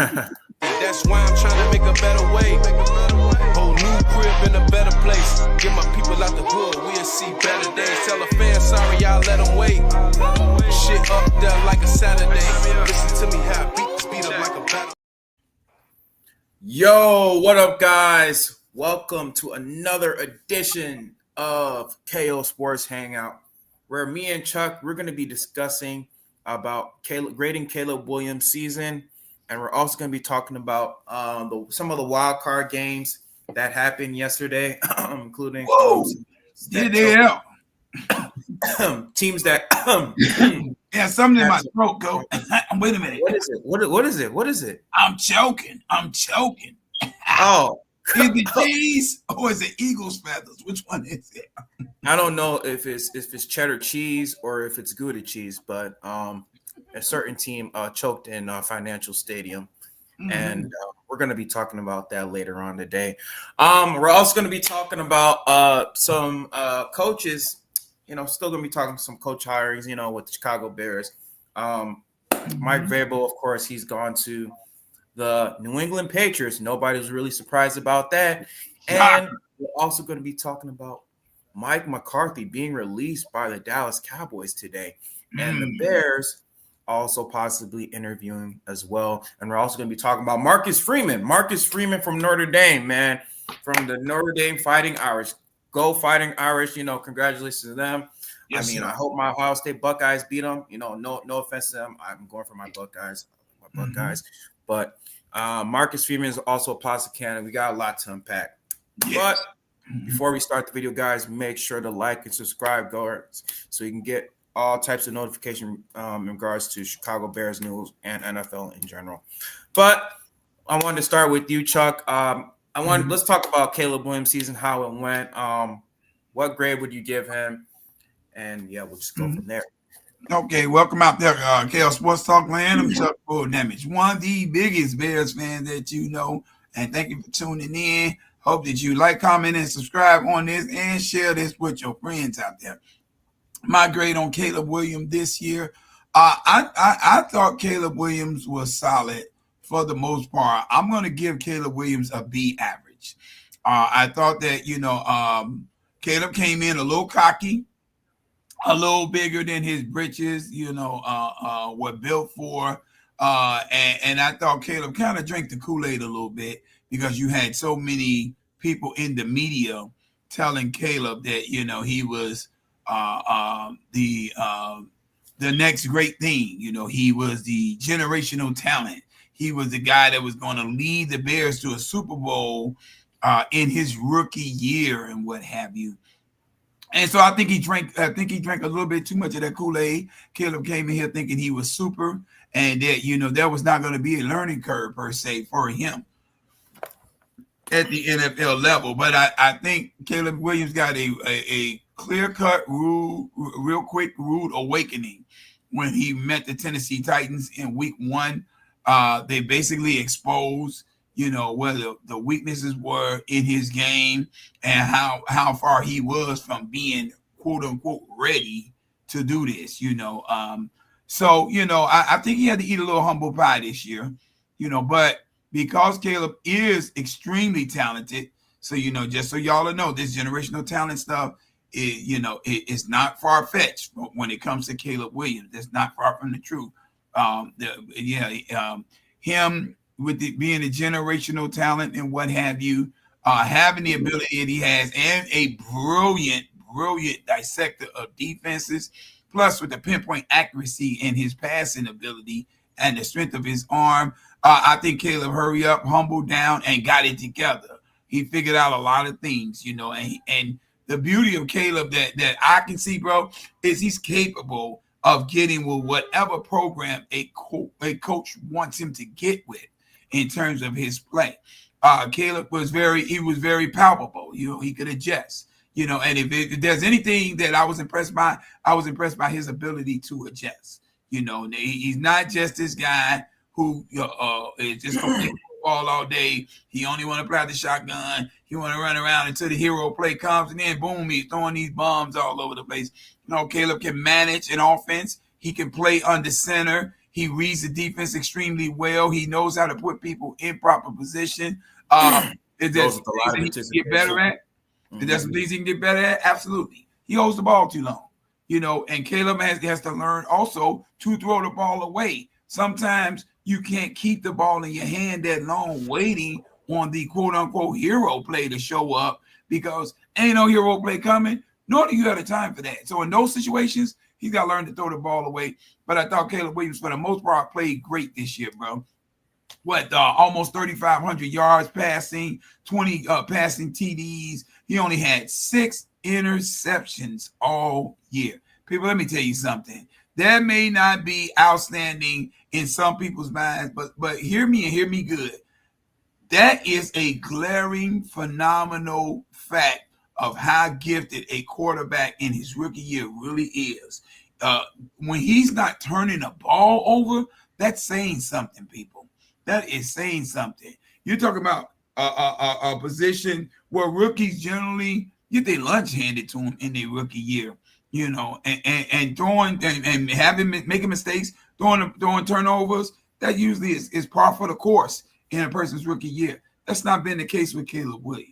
That's why I'm trying to make a better way. Whole new crib in a better place. Get my people out the hood, we'll see better days. Tell a fan sorry, y'all let them wait. Shit up there like a Saturday. Listen to me how I beat the speed up like a battle. Yo, what up, guys? Welcome to another edition of KO Sports Hangout, where me and Chuck, we're going to be discussing about grading Caleb Williams' season, and we're also going to be talking about some of the wild card games that happened yesterday, including teams that yeah, something in my throat. Go. Wait a minute. What is it? What is it? I'm choking. Oh. Is it cheese or is it Eagles feathers? Which one is it? I don't know if it's cheddar cheese or if it's Gouda cheese, but a certain team choked in Financial Stadium, and we're going to be talking about that later on today. We're also going to be talking about some coaches. Still going to be talking some coach hirings. With the Chicago Bears. Mike Vrabel, of course, he's gone to the New England Patriots. Nobody's really surprised about that. And we're also going to be talking about Mike McCarthy being released by the Dallas Cowboys today. And the Bears also possibly interviewing as well. And we're also going to be talking about Marcus Freeman. Marcus Freeman from Notre Dame, man. From the Notre Dame Fighting Irish. Go Fighting Irish. Congratulations to them. Yes, I hope my Ohio State Buckeyes beat them. No offense to them. I'm going for my Buckeyes. But Marcus Freeman is also a positive candidate. We got a lot to unpack. Yes. But before we start the video, guys, make sure to like and subscribe, guys, so you can get all types of notification in regards to Chicago Bears news and NFL in general. But I wanted to start with you, Chuck. Let's talk about Caleb Williams' season, how it went. What grade would you give him? And yeah, we'll just go from there. Okay, welcome out there, KO Sports Talk Land. I'm Chuck Damage, one of the biggest Bears fans that you know, and thank you for tuning in. Hope that you like, comment, and subscribe on this, and share this with your friends out there. My grade on Caleb Williams this year, I thought Caleb Williams was solid for the most part. I'm going to give Caleb Williams a B average. I thought that Caleb came in a little cocky, a little bigger than his britches, were built for. And I thought Caleb kind of drank the Kool-Aid a little bit because you had so many people in the media telling Caleb that, he was the next great thing. He was the generational talent. He was the guy that was going to lead the Bears to a Super Bowl in his rookie year and what have you. And so I think he drank a little bit too much of that Kool-Aid. Caleb came in here thinking he was super, and that there was not going to be a learning curve per se for him at the NFL level. But I think Caleb Williams got a clear-cut, real quick, rude awakening when he met the Tennessee Titans in Week 1. They basically exposed where the weaknesses were in his game and how far he was from being quote unquote ready to do this, So, I think he had to eat a little humble pie this year, but because Caleb is extremely talented. So, just so y'all know, this generational talent stuff it's not far-fetched when it comes to Caleb Williams. That's not far from the truth. Him with being a generational talent and what have you, having the ability that he has, and a brilliant dissector of defenses, plus with the pinpoint accuracy in his passing ability and the strength of his arm, I think Caleb hurried up, humbled down, and got it together. He figured out a lot of things, and the beauty of Caleb that I can see, bro, is he's capable of getting with whatever program a coach wants him to get with in terms of his play. Caleb was very palpable. He could adjust. And if there's anything that I was impressed by his ability to adjust. He's not just this guy who is just going to play football all day. He only want to play the shotgun. He want to run around until the hero play comes, and then boom, he's throwing these bombs all over the place. Caleb can manage an offense. He can play under center. He reads the defense extremely well. He knows how to put people in proper position. Is there some things that he can get better at? Is there some things he can get better at? Absolutely. He holds the ball too long, and Caleb has to learn also to throw the ball away. Sometimes you can't keep the ball in your hand that long waiting on the quote-unquote hero play to show up because ain't no hero play coming, nor do you have the time for that. So in those situations, he's got to learn to throw the ball away. But I thought Caleb Williams, for the most part, played great this year, bro. Almost 3,500 yards passing, 20 passing TDs. He only had 6 interceptions all year. People, let me tell you something. That may not be outstanding in some people's minds, but hear me and hear me good. That is a glaring, phenomenal fact of how gifted a quarterback in his rookie year really is. When he's not turning the ball over, that's saying something, people. That is saying something. You're talking about a position where rookies generally get their lunch handed to them in their rookie year, and throwing and making mistakes, throwing turnovers. That usually is par for the course in a person's rookie year. That's not been the case with Caleb Williams.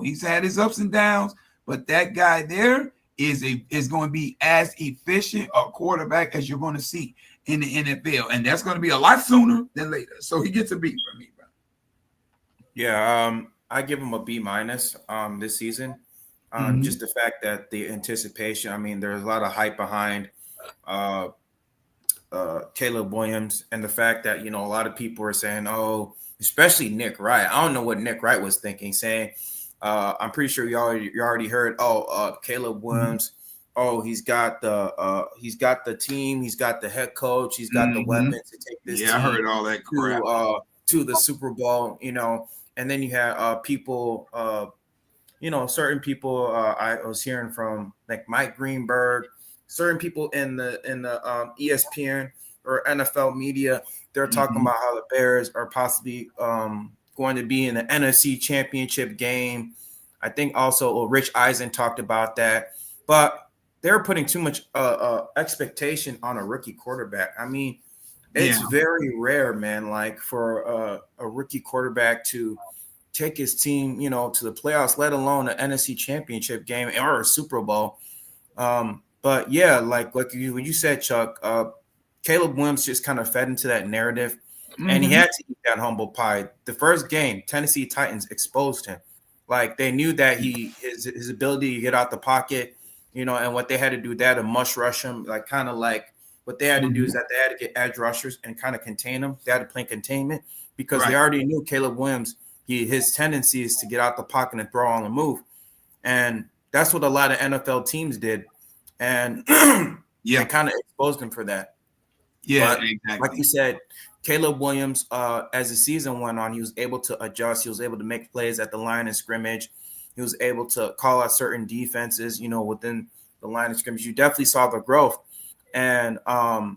He's had his ups and downs, but that guy there is going to be as efficient a quarterback as you're going to see in the NFL, and that's going to be a lot sooner than later. So he gets a B from me, bro. Yeah, I give him a B- this season. Just the fact that the anticipation. I mean, there's a lot of hype behind Caleb Williams, and the fact that a lot of people are saying, "Oh," especially Nick Wright. I don't know what Nick Wright was thinking, saying, "I'm pretty sure you already heard." Caleb Williams. Oh, he's got the team. He's got the head coach. He's got the weapons to take this. Yeah, I heard all that crap to the Super Bowl. And then you have people. Certain people. I was hearing from like Mike Greenberg. Certain people in the ESPN or NFL media. They're talking about how the Bears are possibly going to be in the NFC Championship game. I think also Rich Eisen talked about that, but they're putting too much expectation on a rookie quarterback. I mean, it's very rare, man, like for a rookie quarterback to take his team, to the playoffs, let alone an NFC Championship game or a Super Bowl. But yeah, like when you said, Chuck, Caleb Williams just kind of fed into that narrative, and he had to eat that humble pie. The first game, Tennessee Titans exposed him. Like they knew that his ability to get out the pocket, and what they had to do, they had to mush rush him, like kind of like what they had to do is that they had to get edge rushers and kind of contain him. They had to play containment because they already knew Caleb Williams, his tendency is to get out the pocket and throw on the move. And that's what a lot of NFL teams did. And they kind of exposed him for that. Yeah, but exactly. Like you said, Caleb Williams, as the season went on, he was able to adjust. He was able to make plays at the line of scrimmage. He was able to call out certain defenses, within the line of scrimmage. You definitely saw the growth. And, I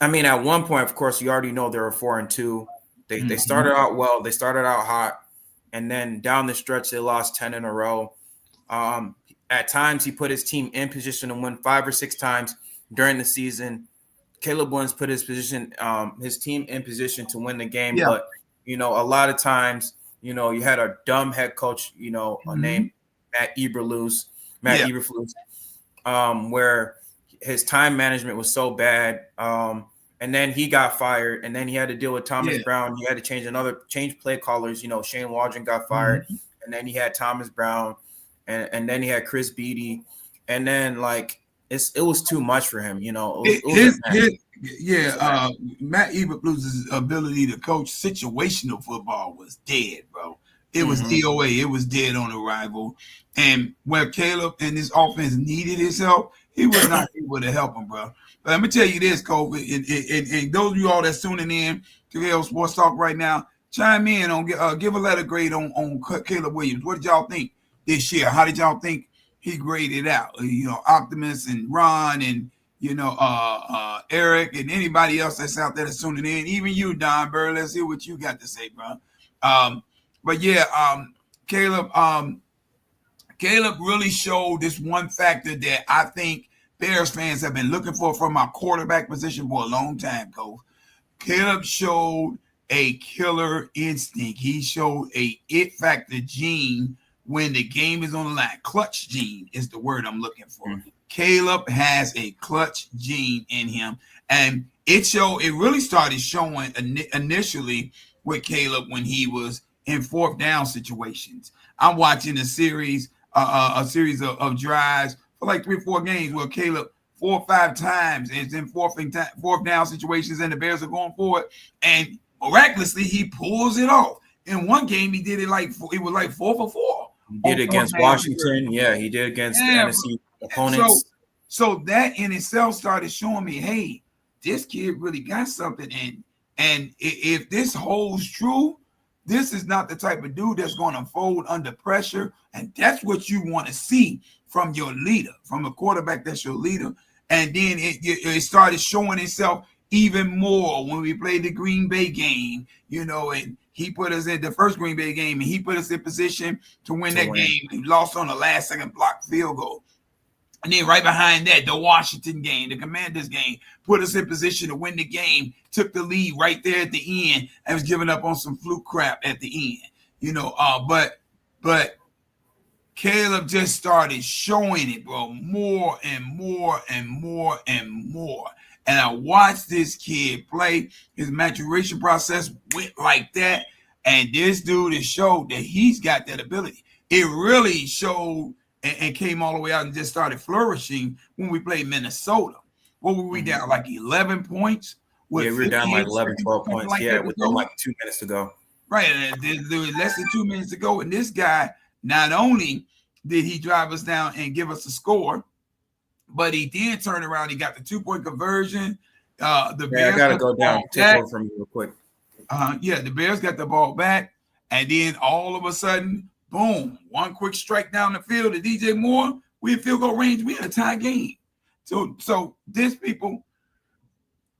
mean, at one point, of course, you already know they were 4-2. They started out well. They started out hot. And then down the stretch, they lost 10 in a row. At times, he put his team in position to win 5 or 6 times during the season. Caleb Williams put his team in position to win the game. Yeah. But, a lot of times, you had a dumb head coach, named Matt Eberflus, where his time management was so bad. And then he got fired, and then he had to deal with Thomas Brown. He had to change play callers. Shane Waldron got fired, and then he had Thomas Brown, and then he had Chris Beatty, and then it was too much for him. Matt Eberflus's ability to coach situational football was dead, bro. It was DOA. It was dead on arrival. And where Caleb and this offense needed his help, he was not able to help him, bro. But let me tell you this, Kobe, and those of you all that's tuning in to KL Sports Talk right now, chime in on give a letter grade on Caleb Williams. What did y'all think this year? How did y'all think he graded out? Optimus and Ron and Eric and anybody else that's out there that's tuning in, even you, Don Burr. Let's hear what you got to say, bro. Caleb really showed this one factor that I think Bears fans have been looking for from our quarterback position for a long time, Cole. Caleb showed a killer instinct. He showed a it factor gene when the game is on the line. Clutch gene is the word I'm looking for. Mm-hmm. Caleb has a clutch gene in him, and it really started showing initially with Caleb when he was in fourth down situations. I'm watching a series of drives for like 3 or 4 games where Caleb 4 or 5 times is in fourth down situations, and the Bears are going for it, and miraculously he pulls it off. In one game, he did it it was like 4 for 4. He did against Washington. Yeah, he did against the NFC opponents. So that in itself started showing me, hey, this kid really got something. And if this holds true, this is not the type of dude that's going to fold under pressure. And that's what you want to see from your leader, from a quarterback that's your leader. And then it started showing itself even more when we played the Green Bay game, and he put us in the first Green Bay game, and he put us in position to win that game. He lost on the last second blocked field goal. And then right behind that, the Washington game, the Commanders game, put us in position to win the game, took the lead right there at the end, and was giving up on some fluke crap at the end. But Caleb just started showing it, bro, more and more and more and more. And I watched this kid play. His maturation process went like that. And this dude has showed that he's got that ability. It really showed and came all the way out and just started flourishing when we played Minnesota. What were we down, like 11 points? We were down like 11, 12 points. With like 2 minutes to go. Right, and there was less than 2 minutes to go. And this guy, not only did he drive us down and give us a score, but he did turn around. He got the 2-point conversion. The Bears I got to go down. Take over from you real quick. The Bears got the ball back. And then all of a sudden, boom, one quick strike down the field to DJ Moore. We in field goal range. We had a tie game. So this people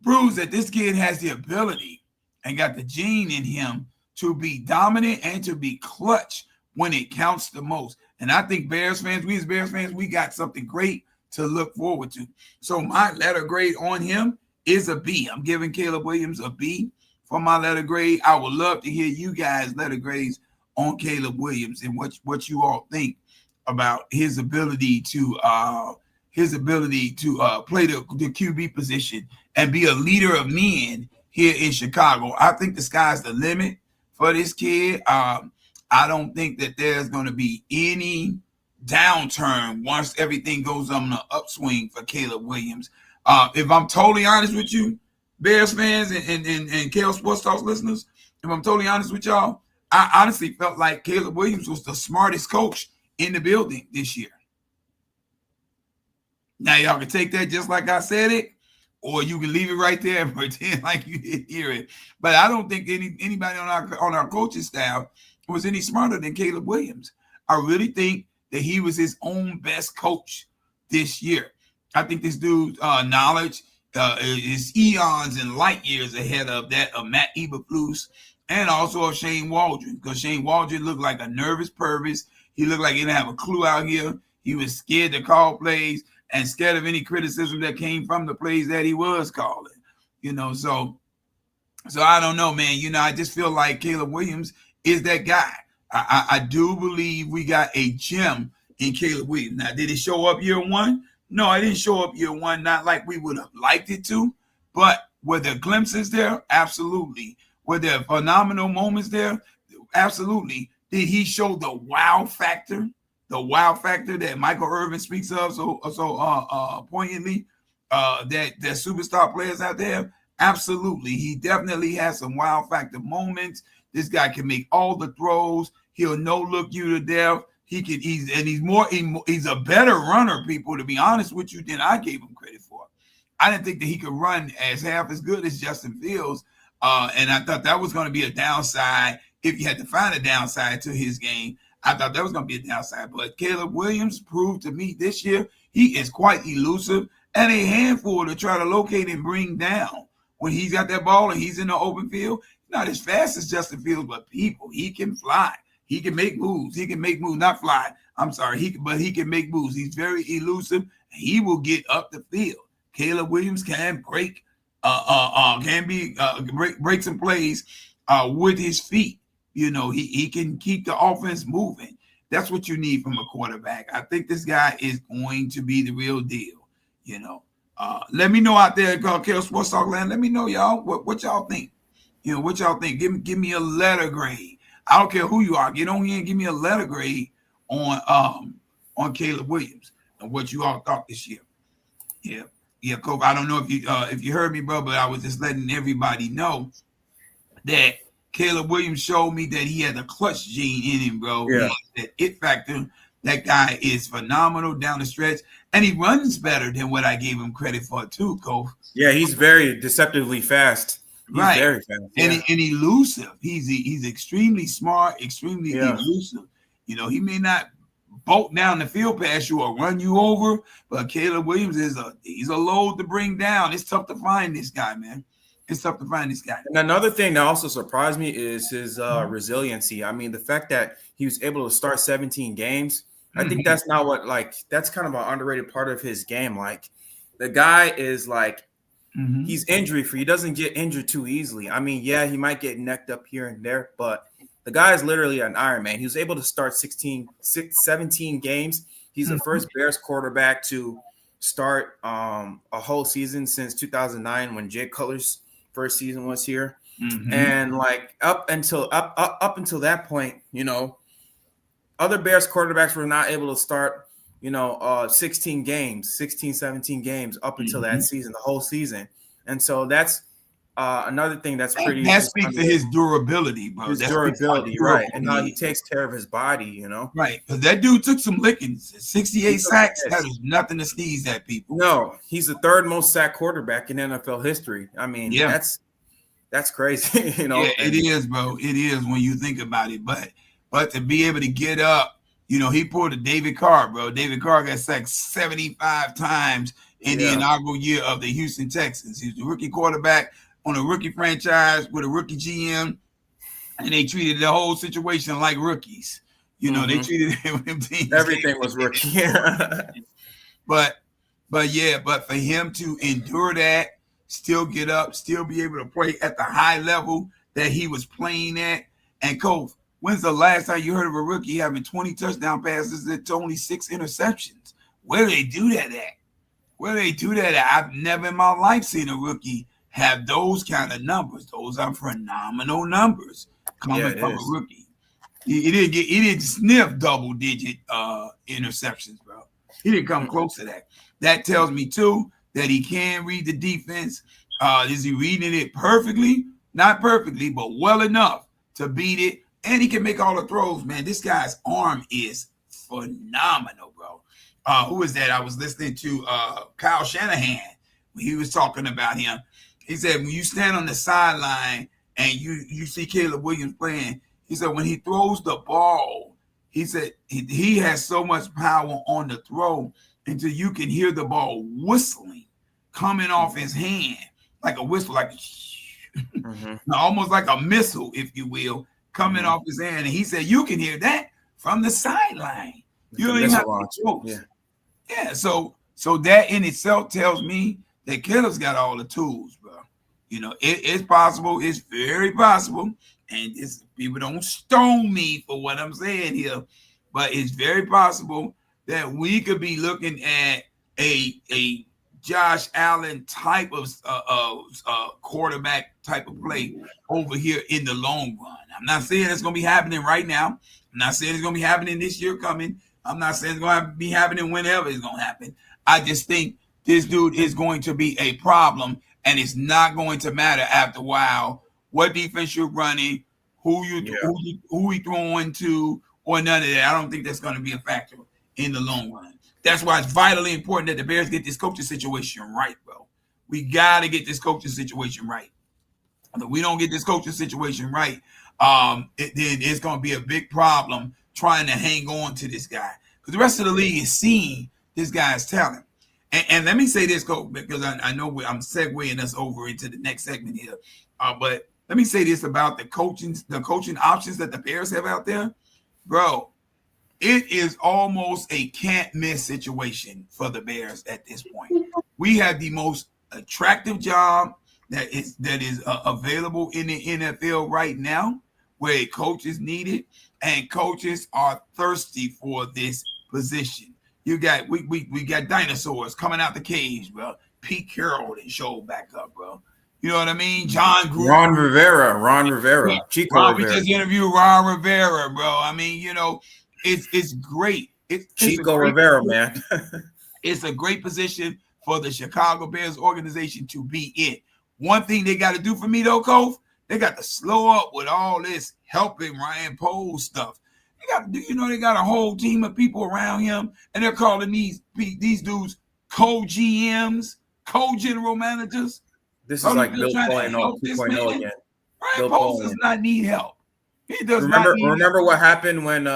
proves that this kid has the ability and got the gene in him to be dominant and to be clutch when it counts the most. And I think we as Bears fans, we got something great to look forward to. So my letter grade on him is a B. I'm giving Caleb Williams a B for my letter grade. I would love to hear you guys' letter grades on Caleb Williams and what you all think about his ability to play the QB position and be a leader of men here in Chicago. I think the sky's the limit for this kid. I don't think that there's going to be any downturn once everything goes on the upswing for Caleb Williams. If I'm totally honest with you, Bears fans and KL Sports Talk listeners, if I'm totally honest with y'all, I honestly felt like Caleb Williams was the smartest coach in the building this year. Now, y'all can take that just like I said it, or you can leave it right there and pretend like you didn't hear it. But I don't think anybody on our coaching staff was any smarter than Caleb Williams. I really think that he was his own best coach this year. I think this dude's knowledge is eons and light years ahead of that of Matt Eberflus and also of Shane Waldron, because Shane Waldron looked like a nervous Purvis. He looked like he didn't have a clue out here. He was scared to call plays and scared of any criticism that came from the plays that he was calling. So I don't know, man. I just feel like Caleb Williams is that guy. I do believe we got a gem in Caleb Williams. Now, did it show up year one? No, it didn't show up year one, not like we would have liked it to. But were there glimpses there? Absolutely. Were there phenomenal moments there? Absolutely. Did he show the wow factor? The wow factor that Michael Irvin speaks of so poignantly, that superstar players out there? Absolutely. He definitely has some wow factor moments. This guy can make all the throws. He'll no-look you to death. He's a better runner, people, to be honest with you, than I gave him credit for. I didn't think that he could run half as good as Justin Fields. And I thought that was going to be a downside. If you had to find a downside to his game, I thought that was going to be a downside. But Caleb Williams proved to me this year he is quite elusive and a handful to try to locate and bring down. When he's got that ball and he's in the open field, not as fast as Justin Fields, but people, he can fly. He can make moves. He can make moves, not fly. I'm sorry. But he can make moves. He's very elusive. He will get up the field. Caleb Williams can break break some plays with his feet. He can keep the offense moving. That's what you need from a quarterback. I think this guy is going to be the real deal. Let me know out there, Kale Sports Talk Land. Let me know, y'all, what y'all think. What y'all think. Give me a letter grade. I don't care who you are. Get on here and give me a letter grade on Caleb Williams and what you all thought this year. Yeah, Coach. I don't know if you heard me, bro, but I was just letting everybody know that Caleb Williams showed me that he had a clutch gene in him, bro. Yeah. That it factor. That guy is phenomenal down the stretch, and he runs better than what I gave him credit for too, Coach. Yeah, he's very deceptively fast. He's right. Very fast. And elusive. He's extremely smart, extremely elusive. He may not bolt down the field past you or run you over, but Caleb Williams he's a load to bring down. It's tough to find this guy, man. It's tough to find this guy. And another thing that also surprised me is his resiliency. I mean, the fact that he was able to start 17 games, I think that's not that's kind of an underrated part of his game. Like, the guy is he's injury free. He doesn't get injured too easily. I mean, yeah, he might get necked up here and there, but the guy is literally an Iron Man. He was able to start 17 games. He's the first Bears quarterback to start a whole season since 2009 when Jay Cutler's first season was here. And up until that point, other Bears quarterbacks were not able to start 16, 17 games up until that season, the whole season. And so that's another thing that's pretty. That speaks to his durability, bro. His durability, right? And how he takes care of his body, Right, because that dude took some lickings. 68 sacks. That is nothing to sneeze at, people. No, he's the third most sacked quarterback in NFL history. I mean, that's crazy, Yeah, it is, bro. It is when you think about it. But to be able to get up, he pulled a David Carr, bro. David Carr got sacked 75 times in the inaugural year of the Houston Texans. He was the rookie quarterback on a rookie franchise with a rookie GM, and they treated the whole situation like rookies. They treated them teams. Everything was rookie. But for him to endure that, still get up, still be able to play at the high level that he was playing at, and Coach, when's the last time you heard of a rookie having 20 touchdown passes and only 6 interceptions? Where do they do that at? I've never in my life seen a rookie have those kind of numbers. Those are phenomenal numbers coming from a rookie. He didn't sniff double-digit interceptions, bro. He didn't come close to that. That tells me too that he can read the defense. Is he reading it perfectly? Not perfectly, but well enough to beat it. And he can make all the throws, man. This guy's arm is phenomenal, bro. Who is that? I was listening to Kyle Shanahan when he was talking about him. He said, when you stand on the sideline and you see Caleb Williams playing, he said, when he throws the ball, he said he has so much power on the throw until you can hear the ball whistling coming off his hand, like a whistle, like almost like a missile, if you will, coming off his hand. And he said, you can hear that from the sideline. You don't even have to be close. Yeah. So that in itself tells me that Caleb's got all the tools, bro. It's possible. It's very possible. And people don't stone me for what I'm saying here, but it's very possible that we could be looking at a Josh Allen type of quarterback type of play over here in the long run. I'm not saying it's going to be happening right now. I'm not saying it's going to be happening this year coming. I'm not saying it's going to be happening whenever it's going to happen. I just think this dude is going to be a problem, and it's not going to matter after a while what defense you're running, who you throwing to, or none of that. I don't think that's going to be a factor in the long run. That's why it's vitally important that the Bears get this coaching situation right, bro. We got to get this coaching situation right. If we don't get this coaching situation right, then it's going to be a big problem trying to hang on to this guy. Because the rest of the league is seeing this guy's talent. And let me say this, Coach, because I know I'm segueing us over into the next segment here. But let me say this about the coaching options that the Bears have out there. Bro, it is almost a can't-miss situation for the Bears at this point. We have the most attractive job that is available in the NFL right now, where a coach is needed, and coaches are thirsty for this position. You got we got dinosaurs coming out the cage, bro. Pete Carroll and showed back up, bro. You know what I mean? John Gruden. Ron Rivera, Chico Ron, Rivera. We just interviewed Ron Rivera, bro. I mean, it's great. Chico Rivera, man. It's a great position for the Chicago Bears organization to be in. One thing they got to do for me, though, Cove, they got to slow up with all this helping Ryan Poles stuff. They got to do, they got a whole team of people around him, and they're calling these dudes co-GMs, co-general managers. This is like Bill Polian 2.0 again. Ryan Poles does not need help. He does not need remember help. what happened when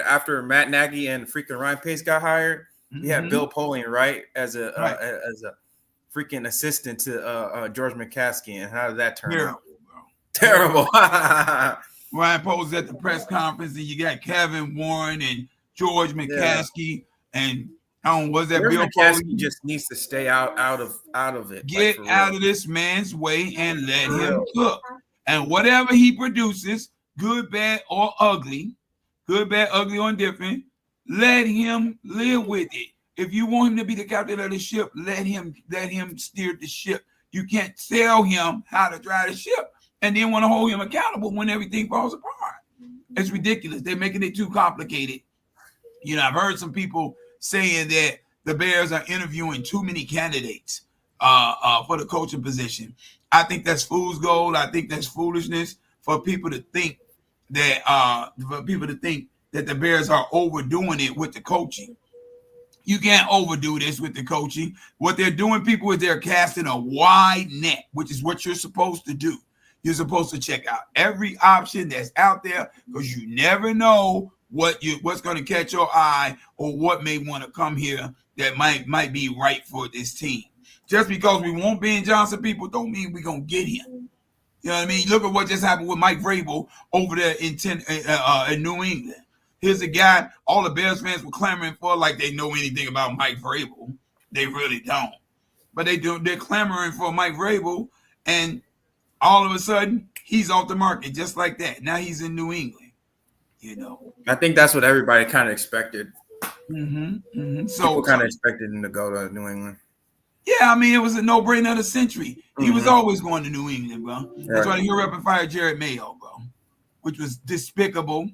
after Matt Nagy and freaking Ryan Pace got hired? We had Bill Polian, right, as a freaking assistant to George McCaskey, and how did that turn out? Terrible. Ryan Poles at the press conference, and you got Kevin Warren and George McCaskey, and was that George Bill McCaskey Polian? just needs to stay out of it. Get out of this man's way and let him cook. And whatever he produces, good, bad, or ugly, or indifferent, let him live with it. If you want him to be the captain of the ship, let him steer the ship. You can't tell him how to drive the ship and then want to hold him accountable when everything falls apart. It's ridiculous. They're making it too complicated. I've heard some people saying that the Bears are interviewing too many candidates for the coaching position. I think that's fool's gold. I think that's foolishness for people to think that the Bears are overdoing it with the coaching. You can't overdo this with the coaching. What they're doing, people, is they're casting a wide net, which is what you're supposed to do. You're supposed to check out every option that's out there, because you never know what's going to catch your eye or what may want to come here that might be right for this team. Just because we want Ben Johnson, people, don't mean we're going to get him. You know what I mean? Look at what just happened with Mike Vrabel over there in New England. Here's a guy all the Bears fans were clamoring for, like they know anything about Mike Vrabel. They really don't. But they're clamoring for Mike Vrabel, and all of a sudden, he's off the market just like that. Now he's in New England. I think that's what everybody kind of expected. So people kind of expected him to go to New England. Yeah, I mean, it was a no-brainer of the century. He was always going to New England, bro. That's why they hurry up and fired Jared Mayo, bro, which was despicable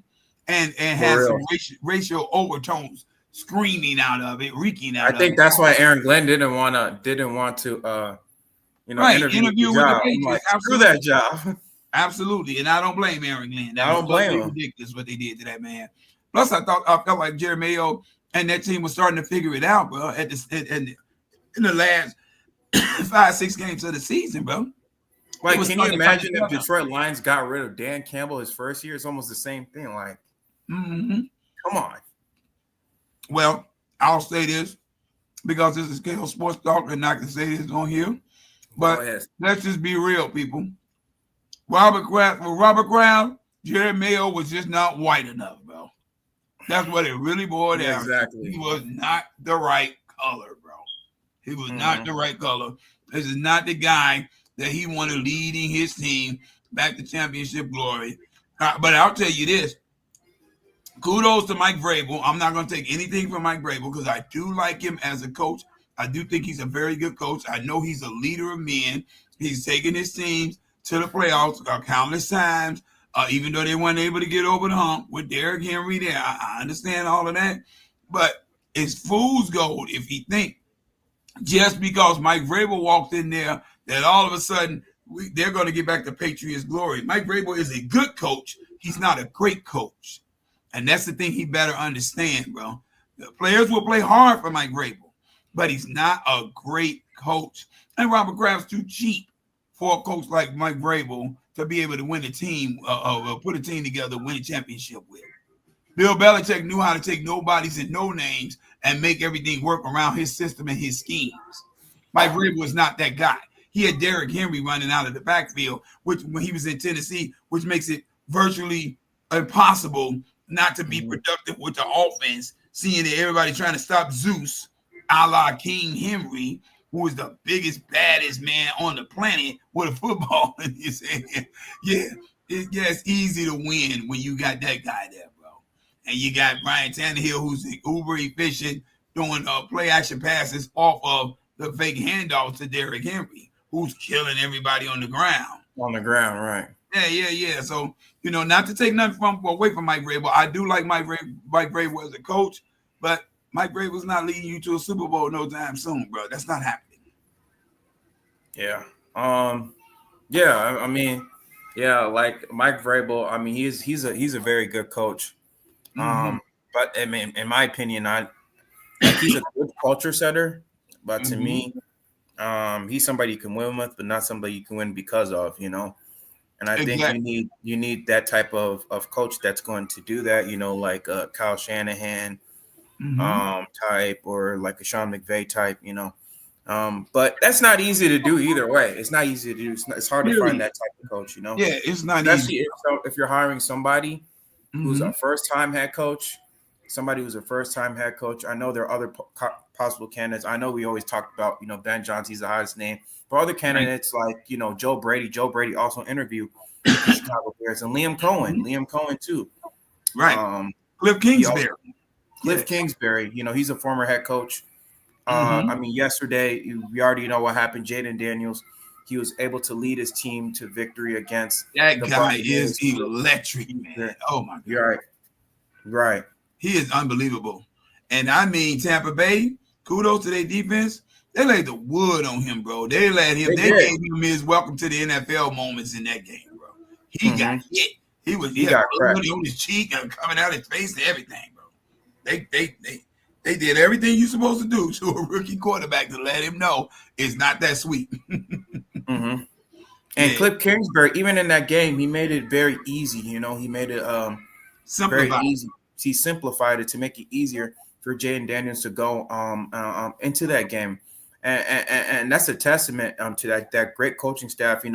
and had some racial overtones screaming out of it, reeking out of it. I think that's why Aaron Glenn didn't want to interview with the Patriots. Screw that job. Absolutely, and I don't blame Aaron Glenn. I don't blame him. Ridiculous what they did to that man. Plus, I felt like Jared Mayo and that team was starting to figure it out, bro. In the last 5-6 games of the season, bro. Like, can you imagine if Detroit Lions got rid of Dan Campbell his first year? It's almost the same thing. Like, come on. Well, I'll say this because this is KO Sports Talk, and I can say this on here. But let's just be real, people. Robert Kraft, Jared Mayo was just not white enough, bro. That's what it really boiled down. Exactly. He was not the right color, bro. He was not the right color. This is not the guy that he wanted leading his team back to championship glory. But I'll tell you this. Kudos to Mike Vrabel. I'm not going to take anything from Mike Vrabel because I do like him as a coach. I do think he's a very good coach. I know he's a leader of men. He's taken his teams to the playoffs countless times, even though they weren't able to get over the hump with Derrick Henry there. I understand all of that. But it's fool's gold if he think just because Mike Vrabel walked in there that all of a sudden they're going to get back to Patriots glory. Mike Vrabel is a good coach. He's not a great coach. And that's the thing he better understand, bro. The players will play hard for Mike Vrabel, but he's not a great coach. And Robert Kraft's too cheap for a coach like Mike Vrabel to be able to win a team, put a team together, win a championship with. Bill Belichick knew how to take nobodies and no names and make everything work around his system and his schemes. Mike Vrabel was not that guy. He had Derrick Henry running out of the backfield, which when he was in Tennessee, which makes it virtually impossible not to be productive with the offense, seeing that everybody trying to stop Zeus, a la King Henry, who is the biggest, baddest man on the planet with a football in his hand. It's easy to win when you got that guy there, bro. And you got Ryan Tannehill, who's uber efficient, doing play action passes off of the fake handoffs to Derrick Henry, who's killing everybody on the ground. On the ground, right? Yeah. So, not to take nothing away from Mike Vrabel. I do like Mike Vrabel as a coach, but Mike Vrabel's not leading you to a Super Bowl no time soon, bro. That's not happening. Yeah. I mean, like Mike Vrabel. I mean, he's a very good coach. But I mean, in my opinion, he's a good culture setter. But to me, he's somebody you can win with, but not somebody you can win because of. And I think you need that type of coach that's going to do that. Like Kyle Shanahan type, or like a Sean McVay type. But that's not easy to do either way. It's not easy to do. It's hard to find that type of coach. Yeah, it's not especially easy. if you're hiring somebody who's a first-time head coach. Somebody who's a first-time head coach. I know there are other possible candidates. I know we always talk about, Ben Johnson, he's the highest name. But other candidates like, Joe Brady. Joe Brady also interviewed the Chicago Bears, and Liam Cohen too. Right. Cliff Kingsbury. Kingsbury. He's a former head coach. I mean, yesterday we already know what happened. Jaden Daniels, he was able to lead his team to victory against that guy. Is electric, man. Oh my God. You're right. He is unbelievable. And I mean, Tampa Bay, kudos to their defense. They laid the wood on him, bro. They gave him his welcome to the NFL moments in that game, bro. He got hit. He got blood on his cheek and coming out his face and everything, bro. They did everything you're supposed to do to a rookie quarterback to let him know it's not that sweet. And Cliff Kingsbury, even in that game, he made it very easy. He made it very easy. He simplified it to make it easier for Jaden Daniels to go into that game, and that's a testament to that great coaching staff.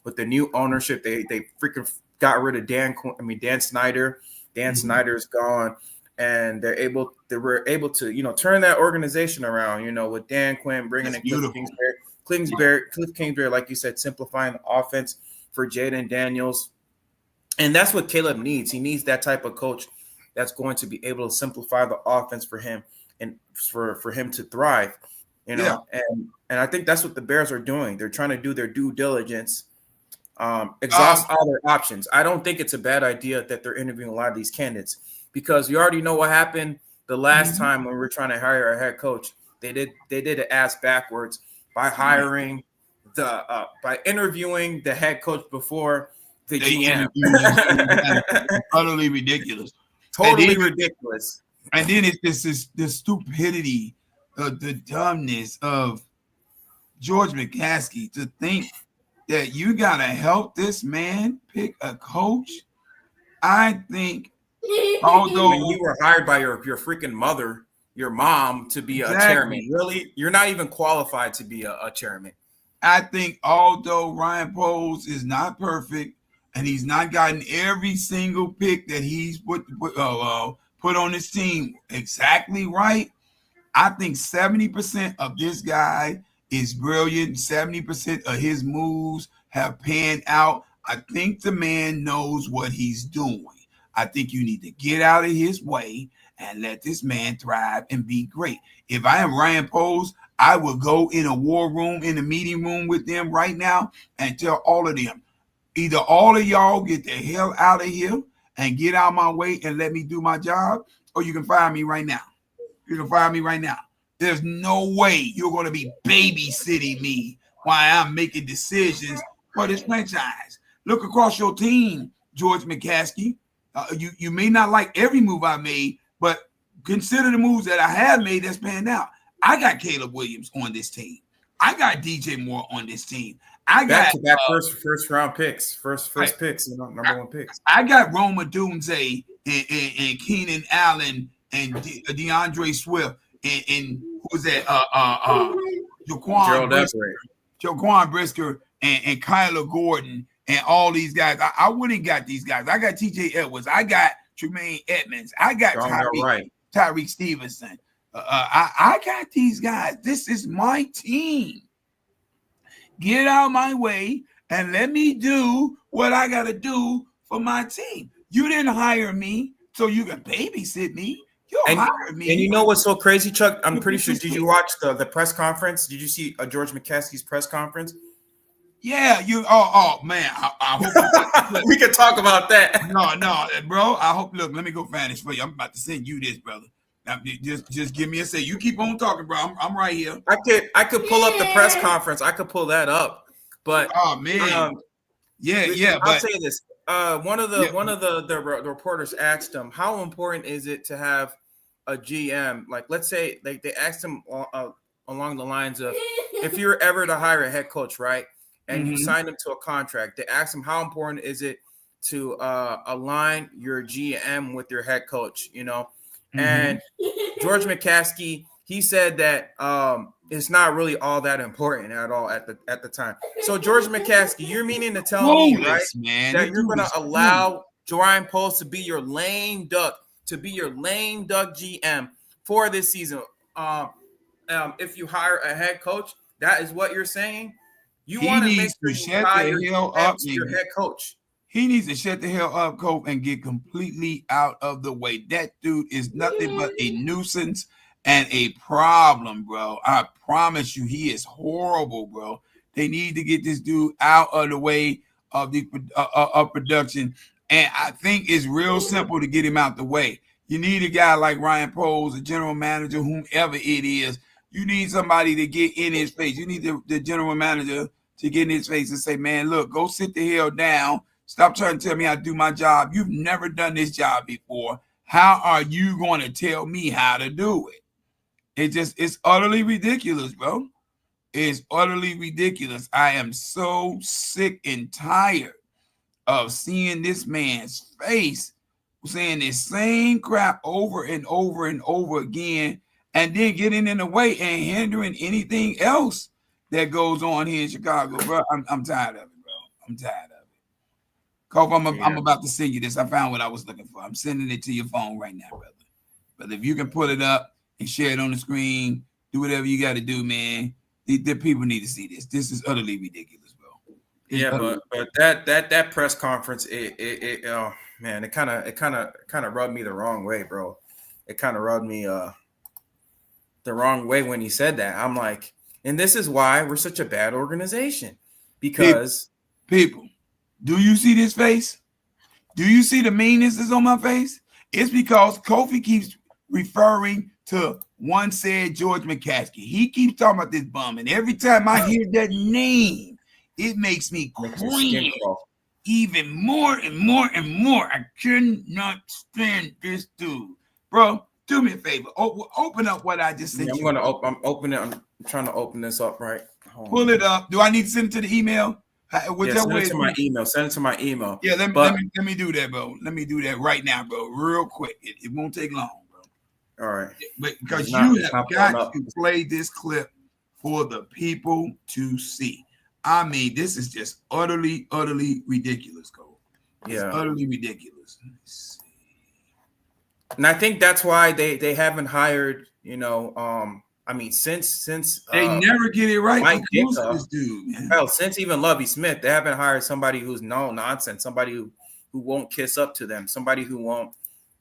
With the new ownership, they freaking got rid of Dan Snyder. Dan Snyder's gone, and they were able to turn that organization around. With Dan Quinn bringing in Cliff Kingsbury, like you said, simplifying the offense for Jaden Daniels, and that's what Caleb needs. He needs that type of coach that's going to be able to simplify the offense for him and for him to thrive, And I think that's what the Bears are doing. They're trying to do their due diligence, exhaust all their options. I don't think it's a bad idea that they're interviewing a lot of these candidates, because you already know what happened the last time when we were trying to hire a head coach. They did an ass backwards by hiring by interviewing the head coach before the GM. Utterly ridiculous. Totally ridiculous. And then it's the stupidity, the dumbness of George McCaskey to think that you got to help this man pick a coach. I think, although you were hired by your freaking mother, your mom, to be a chairman, really, you're not even qualified to be a chairman. I think although Ryan Poles is not perfect and he's not gotten every single pick that he's put on his team exactly right, I think 70% of this guy is brilliant. 70% of his moves have panned out. I think the man knows what he's doing. I think you need to get out of his way and let this man thrive and be great. If I am Ryan Poles, I would go in a war room, in a meeting room with them right now and tell all of them, either all of y'all get the hell out of here and get out of my way and let me do my job, or you can fire me right now. You can fire me right now. There's no way you're going to be babysitting me while I'm making decisions for this franchise. Look across your team, George McCaskey. You may not like every move I made, but consider the moves that I have made that's panned out. I got Caleb Williams on this team. I got DJ Moore on this team. I got that first round picks, first picks, number one picks. I got Roma Dunze and Keenan Allen and DeAndre Swift and who was that? Jaquan Brisker and Kyler Gordon and all these guys. I wouldn't got these guys. I got TJ Edwards. I got Tremaine Edmonds. I got Tyreek Stevenson. I got these guys. This is my team. Get out of my way and let me do what I got to do for my team. You didn't hire me so you can babysit me. You hired me. And you know what's so crazy, Chuck? I'm pretty sure. Did you watch the press conference? Did you see George McCaskey's press conference? Yeah, you. Oh man, I hope we can talk about that. No, bro. I hope. Look, let me go find this for you. I'm about to send you this, brother. Now, just give me a say. You keep on talking, bro. I'm right here. I could pull up the press conference. I could pull that up. But oh man, yeah. I'll say this. One of the reporters asked him, how important is it to have a GM? Like, let's say they asked him along the lines of, if you were ever to hire a head coach, right, and you signed him to a contract, they asked him, how important is it to align your GM with your head coach, you know? And George McCaskey, he said that it's not really all that important at all at the time. So George McCaskey, you're meaning to tell me, right, man, that you're going to allow Ryan Poles to be your lame duck GM for this season? If you hire a head coach, that is what you're saying. You want to make sure you hire your head coach. He needs to shut the hell up, Coach, and get completely out of the way. That dude is nothing but a nuisance and a problem, bro. I promise you, he is horrible, bro. They need to get this dude out of the way of the production. And I think it's real simple to get him out the way. You need a guy like Ryan Poles, a general manager, whomever it is. You need somebody to get in his face. You need the general manager to get in his face and say, man, look, go sit the hell down. Stop trying to tell me how to do my job. You've never done this job before. How are you going to tell me how to do it? It's utterly ridiculous, bro. It's utterly ridiculous. I am so sick and tired of seeing this man's face saying the same crap over and over and over again, and then getting in the way and hindering anything else that goes on here in Chicago, bro. I'm tired of it, bro. I'm tired of it. Kof, I'm about to send you this. I found what I was looking for. I'm sending it to your phone right now, brother. But if you can pull it up and share it on the screen, do whatever you got to do, man. The people need to see this. This is utterly ridiculous, bro. But that press conference, oh man, it kind of rubbed me the wrong way, bro. It kind of rubbed me the wrong way when he said that. I'm like, and this is why we're such a bad organization, because people. Do you see this face? Do you see the meanness that's on my face? It's because Kofi keeps referring to one said George McCaskey. He keeps talking about this bum, and every time I hear that name, it makes me cringe even more and more and more. I cannot stand this dude, bro. Do me a favor. Open up what I just sent you. I'm opening. I'm trying to open this up right. Pull it up. Do I need to send it to the email? Send it to my email. Send it to my email. Yeah, let me do that, bro. Let me do that right now, bro. Real quick. It won't take long, bro. All right. But because you have got to play this clip for the people to see. I mean, this is just utterly, utterly ridiculous, Cole. It's utterly ridiculous. Let's see. And I think that's why they haven't hired, I mean, since they never get it right. Mike Ditka, this dude, man. Hell, since even Lovie Smith, they haven't hired somebody who's no nonsense, somebody who won't kiss up to them, somebody who won't.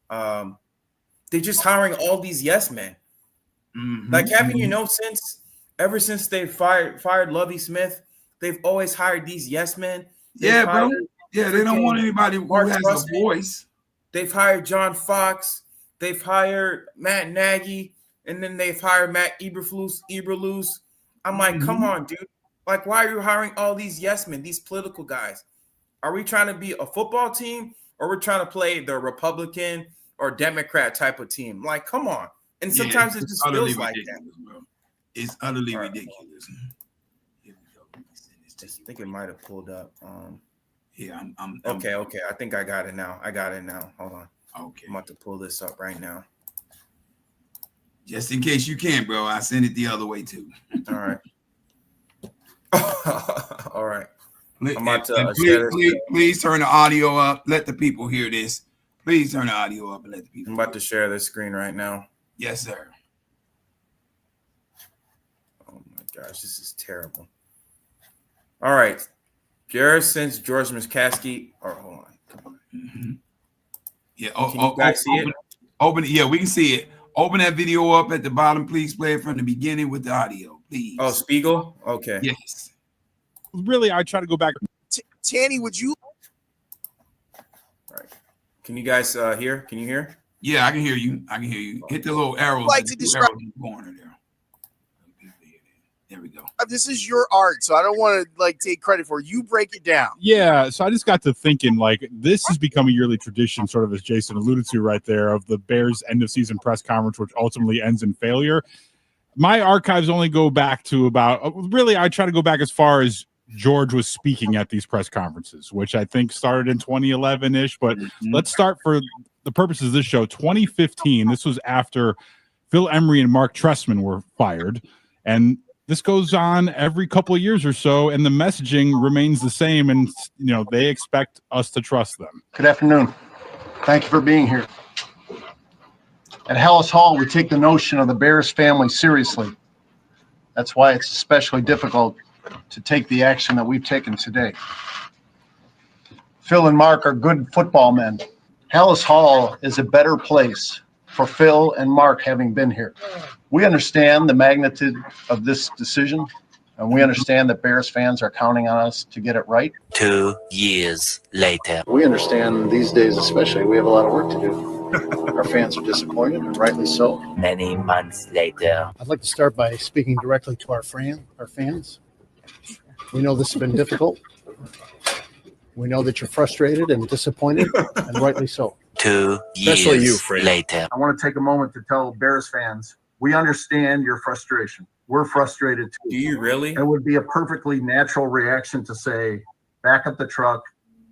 They're just hiring all these yes men. Like, haven't you know, ever since they fired Lovie Smith, they've always hired these yes men. Bro. Yeah, they don't want anybody who has a voice. They've hired John Fox. They've hired Matt Nagy. And then they've hired Matt Eberflus. I'm like, come on, dude. Like, why are you hiring all these yes men, these political guys? Are we trying to be a football team, or we're trying to play the Republican or Democrat type of team? Like, come on. And sometimes it just feels like that. Bro. It's utterly ridiculous. Here we go. I think it might have pulled up. I'm okay. I think I got it now. Hold on. Okay. I'm about to pull this up right now. Just in case you can, bro, I send it the other way too. All right. All right. I'm about to please turn the audio up. Let the people hear this. Please turn the audio up and let the people. I'm about to share this screen right now. Yes, sir. gosh, this is terrible. All right. Ever since George McCaskey, hold on. Come on. Mm-hmm. Yeah. Can you guys see it? Open it. Yeah, we can see it. Open that video up at the bottom. Please play it from the beginning with the audio, please. Oh, Spiegel? Okay. Yes. Really, I try to go back. Tanny, would you? All right. Can you guys hear? Can you hear? Yeah, I can hear you. Hit the little arrows. Like to describe in the corner there. There we go. This is your art, so I don't want to take credit for it. You break it down. Yeah, so I just got to thinking, this has become a yearly tradition, sort of as Jason alluded to right there, of the Bears' end-of-season press conference, which ultimately ends in failure. My archives only go back to I try to go back as far as George was speaking at these press conferences, which I think started in 2011-ish, but let's start for the purposes of this show, 2015. This was after Phil Emery and Mark Trestman were fired, and this goes on every couple of years or so, and the messaging remains the same, and they expect us to trust them. Good afternoon. Thank you for being here. At Halas Hall, we take the notion of the Bears family seriously. That's why it's especially difficult to take the action that we've taken today. Phil and Mark are good football men. Halas Hall is a better place for Phil and Mark having been here. We understand the magnitude of this decision, and we understand that Bears fans are counting on us to get it right. 2 years later. We understand these days especially, we have a lot of work to do. Our fans are disappointed, and rightly so. Many months later. I'd like to start by speaking directly to our fans. We know this has been difficult. We know that you're frustrated and disappointed, and rightly so. 2 Especially years you, Fred. later. I want to take a moment to tell Bears fans, we understand your frustration. We're frustrated too. Do you really? It would be a perfectly natural reaction to say, back up the truck,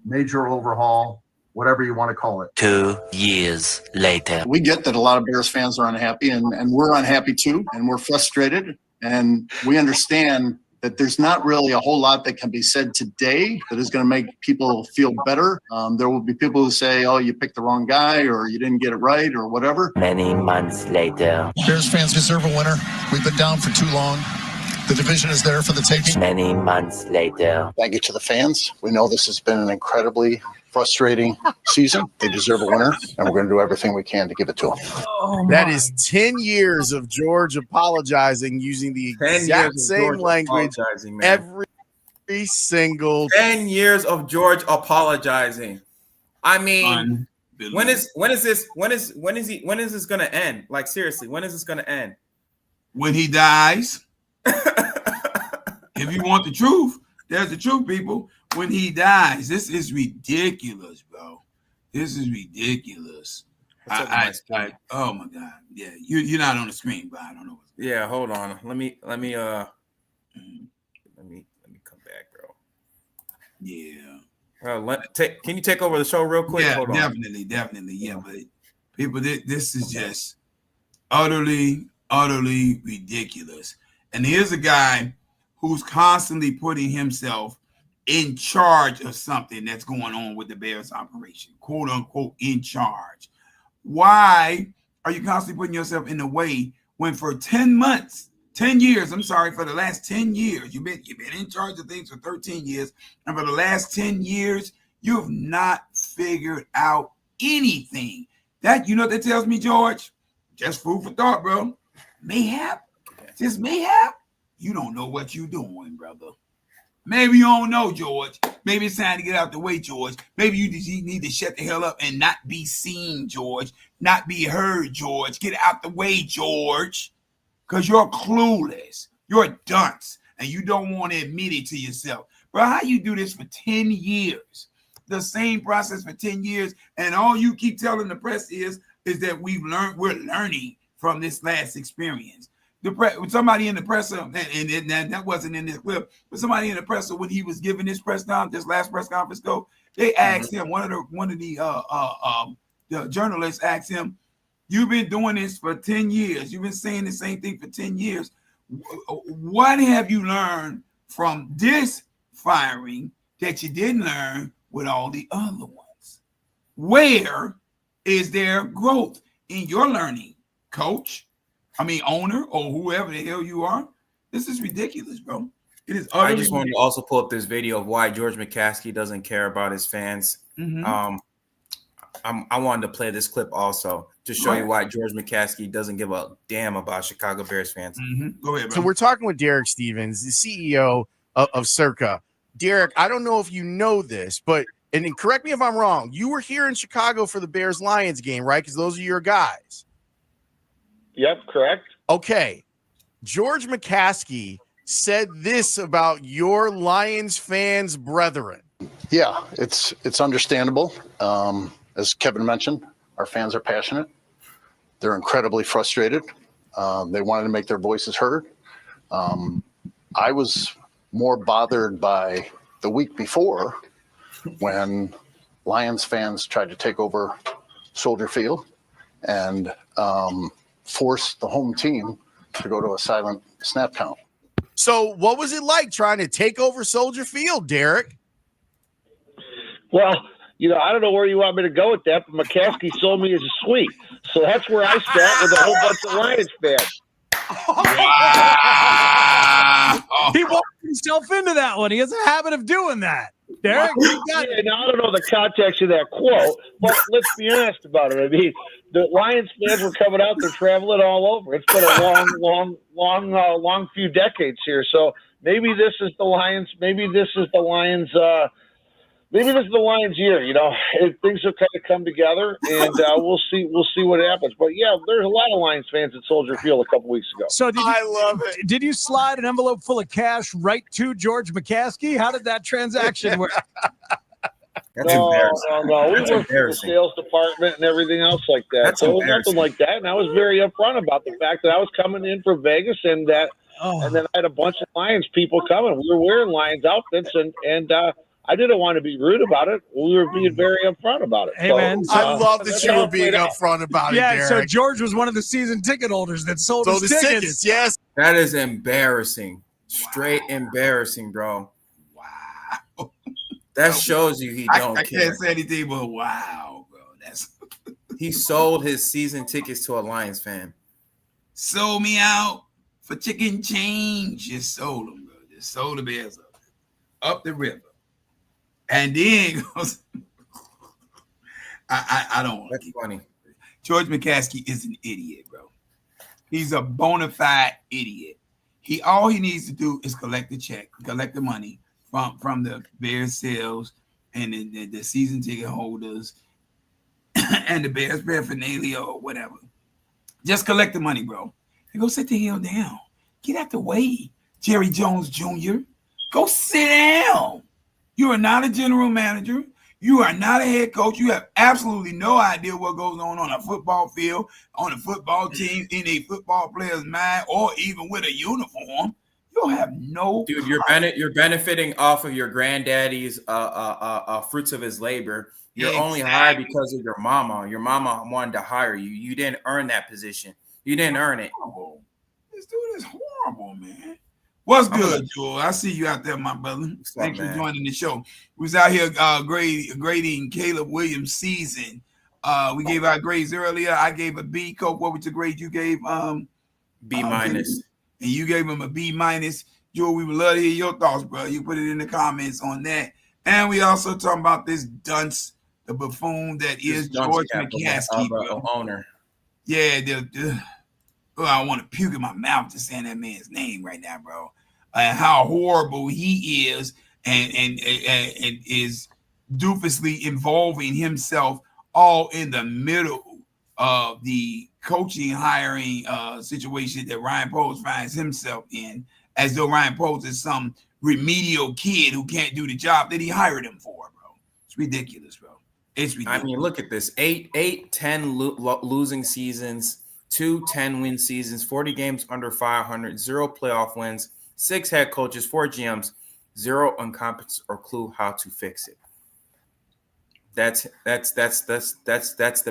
major overhaul, whatever you want to call it. 2 years later. We get that a lot of Bears fans are unhappy, and we're unhappy too, and we're frustrated, and we understand that there's not really a whole lot that can be said today that is going to make people feel better. There will be people who say, oh, you picked the wrong guy, or you didn't get it right, or whatever. Many months later. Bears fans deserve a winner. We've been down for too long. The division is there for the taking. Many months later. Thank you to the fans. We know this has been an incredibly frustrating season. They deserve a winner, and we're going to do everything we can to give it to them. That is 10 years of George apologizing using the exact same language every single 10 years of George apologizing. I mean, when is this going to end? Like, seriously, when is this going to end? When he dies. If you want the truth, there's the truth, people. When he dies, this is ridiculous, bro. This is ridiculous. Oh my God. Yeah, you're not on the screen, but I don't know. Yeah, hold on. Let me come back, bro. Yeah. Can you take over the show real quick? Yeah, hold on. definitely. Yeah, but people, this is just utterly ridiculous. And here's a guy who's constantly putting himself in charge of something that's going on with the Bears operation, quote unquote, in charge. Why are you constantly putting yourself in the way when for 10 years, for the last 10 years, you've been in charge of things for 13 years, and for the last 10 years, you have not figured out anything. That, you know what that tells me, George? Just food for thought, bro. Mayhap. Just mayhap. You don't know what you're doing, brother. Maybe you don't know, George. Maybe it's time to get out the way, George. Maybe you need to shut the hell up and not be seen, George. Not be heard, George. Get out the way, George. Because you're clueless. You're a dunce. And you don't want to admit it to yourself. Bro, how you do this for 10 years? The same process for 10 years. And all you keep telling the press is that we're learning from this last experience. Somebody in the presser, and that wasn't in this clip, but somebody in the presser when he was giving this last press conference they asked him, one of the journalists asked him, you've been doing this for 10 years. You've been saying the same thing for 10 years. What have you learned from this firing that you didn't learn with all the other ones? Where is there growth in your learning, coach? Owner or whoever the hell you are? This is ridiculous, bro. It is. I just wanted to also pull up this video of why George McCaskey doesn't care about his fans. Mm-hmm. I wanted to play this clip also to show you why George McCaskey doesn't give a damn about Chicago Bears fans. Mm-hmm. Go ahead, bro. So we're talking with Derek Stevens, the CEO of Circa. Derek, I don't know if you know this, but and correct me if I'm wrong. You were here in Chicago for the Bears-Lions game, right? Because those are your guys. Yep, correct. Okay. George McCaskey said this about your Lions fans' brethren. Yeah, it's understandable. As Kevin mentioned, our fans are passionate. They're incredibly frustrated. They wanted to make their voices heard. I was more bothered by the week before when Lions fans tried to take over Soldier Field and force the home team to go to a silent snap count. So what was it like trying to take over Soldier Field, Derek? Well, I don't know where you want me to go with that, but McCaskey sold me as a suite. So that's where I sat with a whole bunch of Lions fans. Wow. He walked himself into that one. He has a habit of doing that. Derek, now, I don't know the context of that quote, but let's be honest about it. I mean, the Lions fans were coming out there traveling all over. It's been a long few decades here. So maybe this is the Lions. Maybe this is the Lions. Maybe this is the Lions' year. Things have kind of come together, and we'll see. We'll see what happens. But yeah, there's a lot of Lions fans at Soldier Field a couple weeks ago. So I love it. Did you slide an envelope full of cash right to George McCaskey? How did that transaction work? That's No. We That's worked for the sales department and everything else like that. That's so it was embarrassing. nothing like that. And I was very upfront about the fact that I was coming in for Vegas and that, and then I had a bunch of Lions people coming. We were wearing Lions outfits, and I didn't want to be rude about it. We were being very upfront about it. Hey, man, I love that that's you how were it being played out. upfront about it, Yeah, Derek. so George was one of the season ticket holders that sold So his the tickets. yes. That is embarrassing. Straight embarrassing, bro. Wow. That shows you he don't I care. can't say anything but wow, bro. That's He sold his season tickets to a Lions fan. sold me out for chicken change. Just sold them, bro. Just sold the Bears up the river. And then goes, I don't want to That's funny. George McCaskey is an idiot, bro. He's a bona fide idiot. All he needs to do is collect the check, collect the money from the Bears sales and the season ticket holders and the Bears paraphernalia or whatever. Just collect the money, bro. And go sit the hell down. Get out the way, Jerry Jones Jr. Go sit down. You are not a general manager. You are not a head coach. You have absolutely no idea what goes on a football field, on a football team, in a football player's mind, or even with a uniform. You have no. Dude, you're benefiting off of your granddaddy's fruits of his labor. You're only hired because of your mama. Your mama wanted to hire you. You didn't earn that position. You didn't earn it. This dude is horrible, man. What's good, Joel? I see you out there, my brother. Thanks for joining the show. We was out here grading Caleb Williams' season. We gave our grades earlier. I gave a B. Cope, what was the grade you gave? B minus. And you gave him a B minus. Joel, we would love to hear your thoughts, bro. You put it in the comments on that. And we also talking about this dunce, the buffoon that is George McCaskey, owner. Yeah, I want to puke in my mouth just saying that man's name right now, bro. And how horrible he is, and is doofusly involving himself all in the middle of the coaching hiring situation that Ryan Poles finds himself in, as though Ryan Poles is some remedial kid who can't do the job that he hired him for, bro. It's ridiculous, bro. It's ridiculous. I mean, look at this: 10 losing seasons. 2 10-win seasons, 40 games under 500, 0 playoff wins, 6 head coaches, 4 GMs, 0 incompetence or clue how to fix it. That's the best.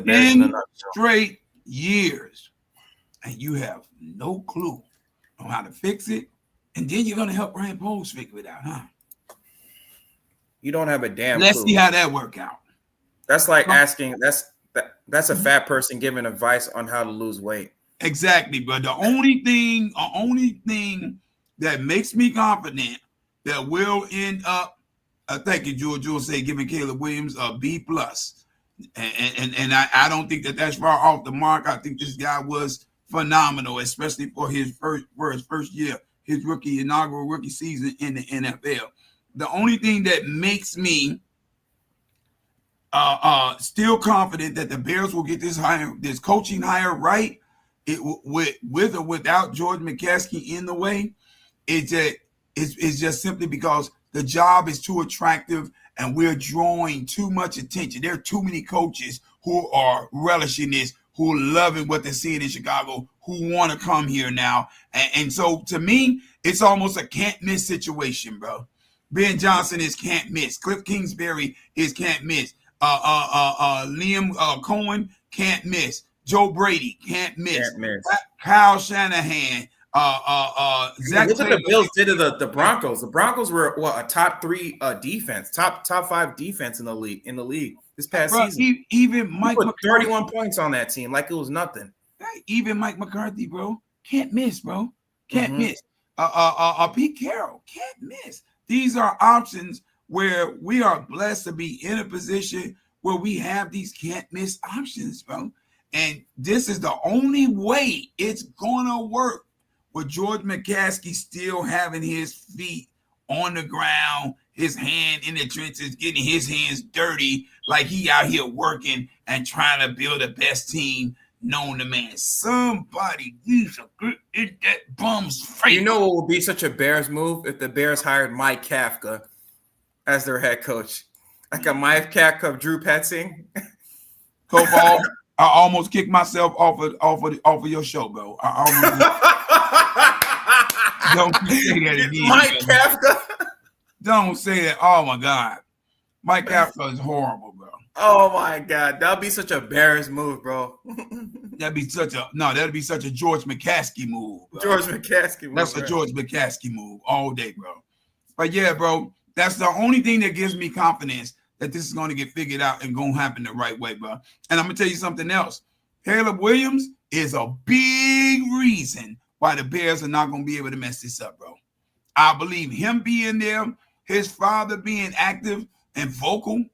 10 straight years, and you have no clue on how to fix it, and then you're gonna help Ryan Poles figure it out, huh? You don't have a damn. Let's clue. see how that work out. That's like asking. That's a fat person giving advice on how to lose weight. Exactly, but the only thing that makes me confident that we'll end up, thank you, George. You'll say giving Caleb Williams a B+. And I don't think that's far off the mark. I think this guy was phenomenal, especially for his first year, his inaugural rookie season in the NFL. The only thing that makes me still confident that the Bears will get this coaching hire right, with or without George McCaskey in the way, it's just simply because the job is too attractive and we're drawing too much attention. There are too many coaches who are relishing this, who are loving what they're seeing in Chicago, who want to come here now. And so to me, it's almost a can't miss situation, bro. Ben Johnson is can't miss. Cliff Kingsbury is can't miss. Liam Cohen can't miss. Joe Brady can't miss. Can't miss. Kyle Shanahan. Zach Look what Taylor. the Bills did to the Broncos. The Broncos were a top 3 defense, top 5 defense in the league this past season. Even Mike put McCarthy, 31 points on that team like it was nothing. even Mike McCarthy, bro, can't miss, bro. Can't miss. Pete Carroll can't miss. These are options where we are blessed to be in a position where we have these can't miss options, bro. And this is the only way it's gonna work with George McCaskey still having his feet on the ground, his hand in the trenches, getting his hands dirty, like he out here working and trying to build the best team known to man. Somebody needs to get in that bum's face. You know what would be such a Bears move if the Bears hired Mike Kafka as their head coach? Like a Mike Kafka, Drew Petzing. Cobalt, I almost kicked myself off of your show, bro. Don't say that again. Mike Kafka. Don't say that. Oh my God, Mike Kafka is horrible, bro. Oh my God, that'd be such a Bears move, bro. That'd be such a George McCaskey move, bro. George McCaskey move. That's a George McCaskey move all day, bro. But yeah, bro, that's the only thing that gives me confidence that this is going to get figured out and going to happen the right way, bro. And I'm going to tell you something else. Caleb Williams is a big reason why the Bears are not going to be able to mess this up, bro. I believe him being there, his father being active and vocal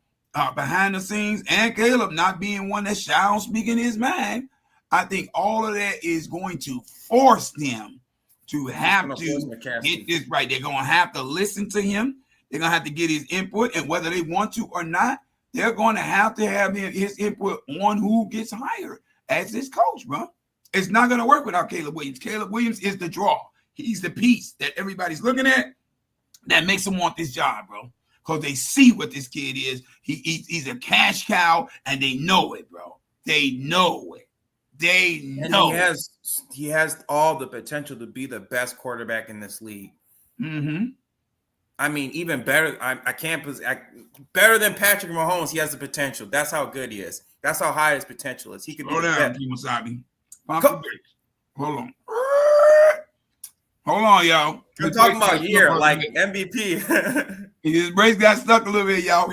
behind the scenes, and Caleb not being one that's shy on speaking his mind. I think all of that is going to force them to have to get this right. They're going to have to listen to him. They're going to have to get his input, and whether they want to or not, they're going to have his input on who gets hired as his coach, bro. It's not going to work without Caleb Williams. Caleb Williams is the draw. He's the piece that everybody's looking at that makes them want this job, bro, because they see what this kid is. He's a cash cow, and they know it, bro. They know it. They know. And he has all the potential to be the best quarterback in this league. Mm-hmm. I mean, even better. Better than Patrick Mahomes. He has the potential. That's how good he is. That's how high his potential is. He can be the best. Hold on, y'all. We're talking about year, like MVP. His brace got stuck a little bit, y'all.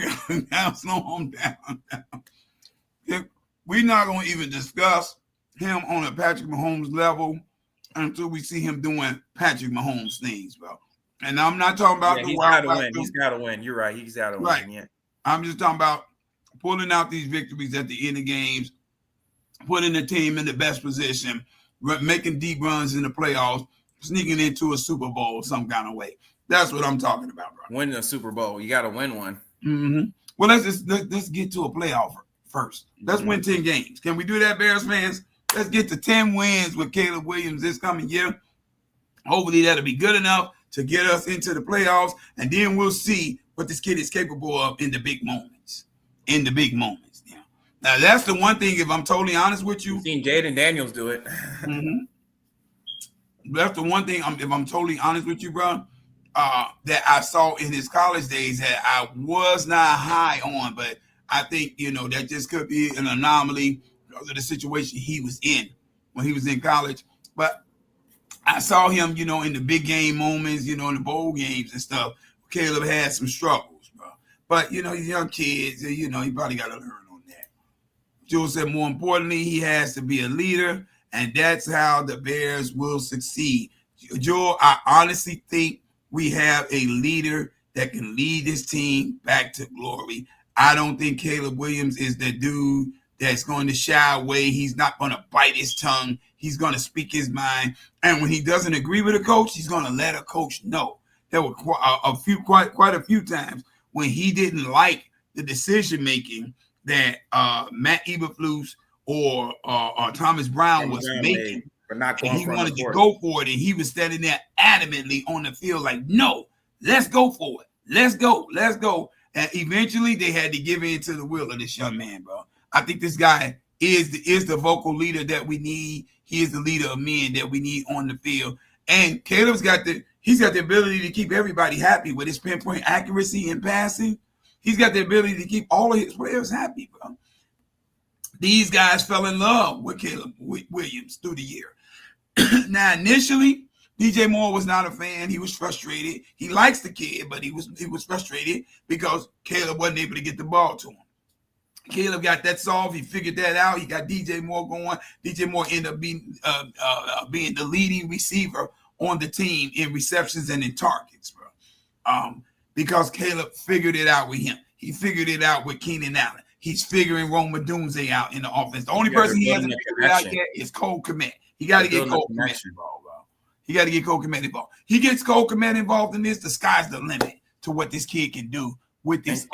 Now slow him down. We're not going to even discuss him on a Patrick Mahomes level until we see him doing Patrick Mahomes things, bro. And I'm not talking about the he's wild. Got to win. He's got to win. You're right. He's got to win. Yeah. I'm just talking about pulling out these victories at the end of games, putting the team in the best position, making deep runs in the playoffs, sneaking into a Super Bowl some kind of way. That's what I'm talking about, bro. Winning a Super Bowl. You got to win one. Mm-hmm. Well, let's get to a playoff first. Let's win 10 games. Can we do that, Bears fans? Let's get to 10 wins with Caleb Williams this coming year. Hopefully that'll be good enough to get us into the playoffs, and then we'll see what this kid is capable of in the big moments. Yeah. Now, that's the one thing, if I'm totally honest with you. You've seen Jaden Daniels do it. Mm-hmm. That's the one thing, if I'm totally honest with you, bro, that I saw in his college days that I was not high on, but I think, that just could be an anomaly because of the situation he was in when he was in college. But I saw him, in the big game moments, in the bowl games and stuff. Caleb had some struggles, bro. But, he's young kids, he probably got to learn on that. Joe said more importantly, he has to be a leader, and that's how the Bears will succeed. Joel, I honestly think we have a leader that can lead this team back to glory. I don't think Caleb Williams is the dude that's going to shy away. He's not going to bite his tongue. He's going to speak his mind. And when he doesn't agree with a coach, he's going to let a coach know. There were quite a few times when he didn't like the decision making that Matt Eberflus or Thomas Brown was making. But not and going he for wanted the to court. go for it, and he was standing there adamantly on the field like, no, let's go for it. Let's go. And eventually they had to give in to the will of this young man, bro. I think this guy is the vocal leader that we need. He is the leader of men that we need on the field. And Caleb's got the ability to keep everybody happy with his pinpoint accuracy in passing. He's got the ability to keep all of his players happy, bro. These guys fell in love with Caleb Williams through the year. Now, initially, DJ Moore was not a fan. He was frustrated. He likes the kid, but he was frustrated because Caleb wasn't able to get the ball to him. Caleb got that solved. He figured that out. He got DJ Moore going. DJ Moore ended up being the leading receiver on the team in receptions and in targets, bro. Because Caleb figured it out with him. He figured it out with Keenan Allen. He's figuring Roma Dunze out in the offense. The only person he hasn't figured out yet is Cole Kmet. He got to get Cole Kmet involved, bro. He got to get Cole Kmet involved. He gets Cole Kmet involved in this, the sky's the limit to what this kid can do with this.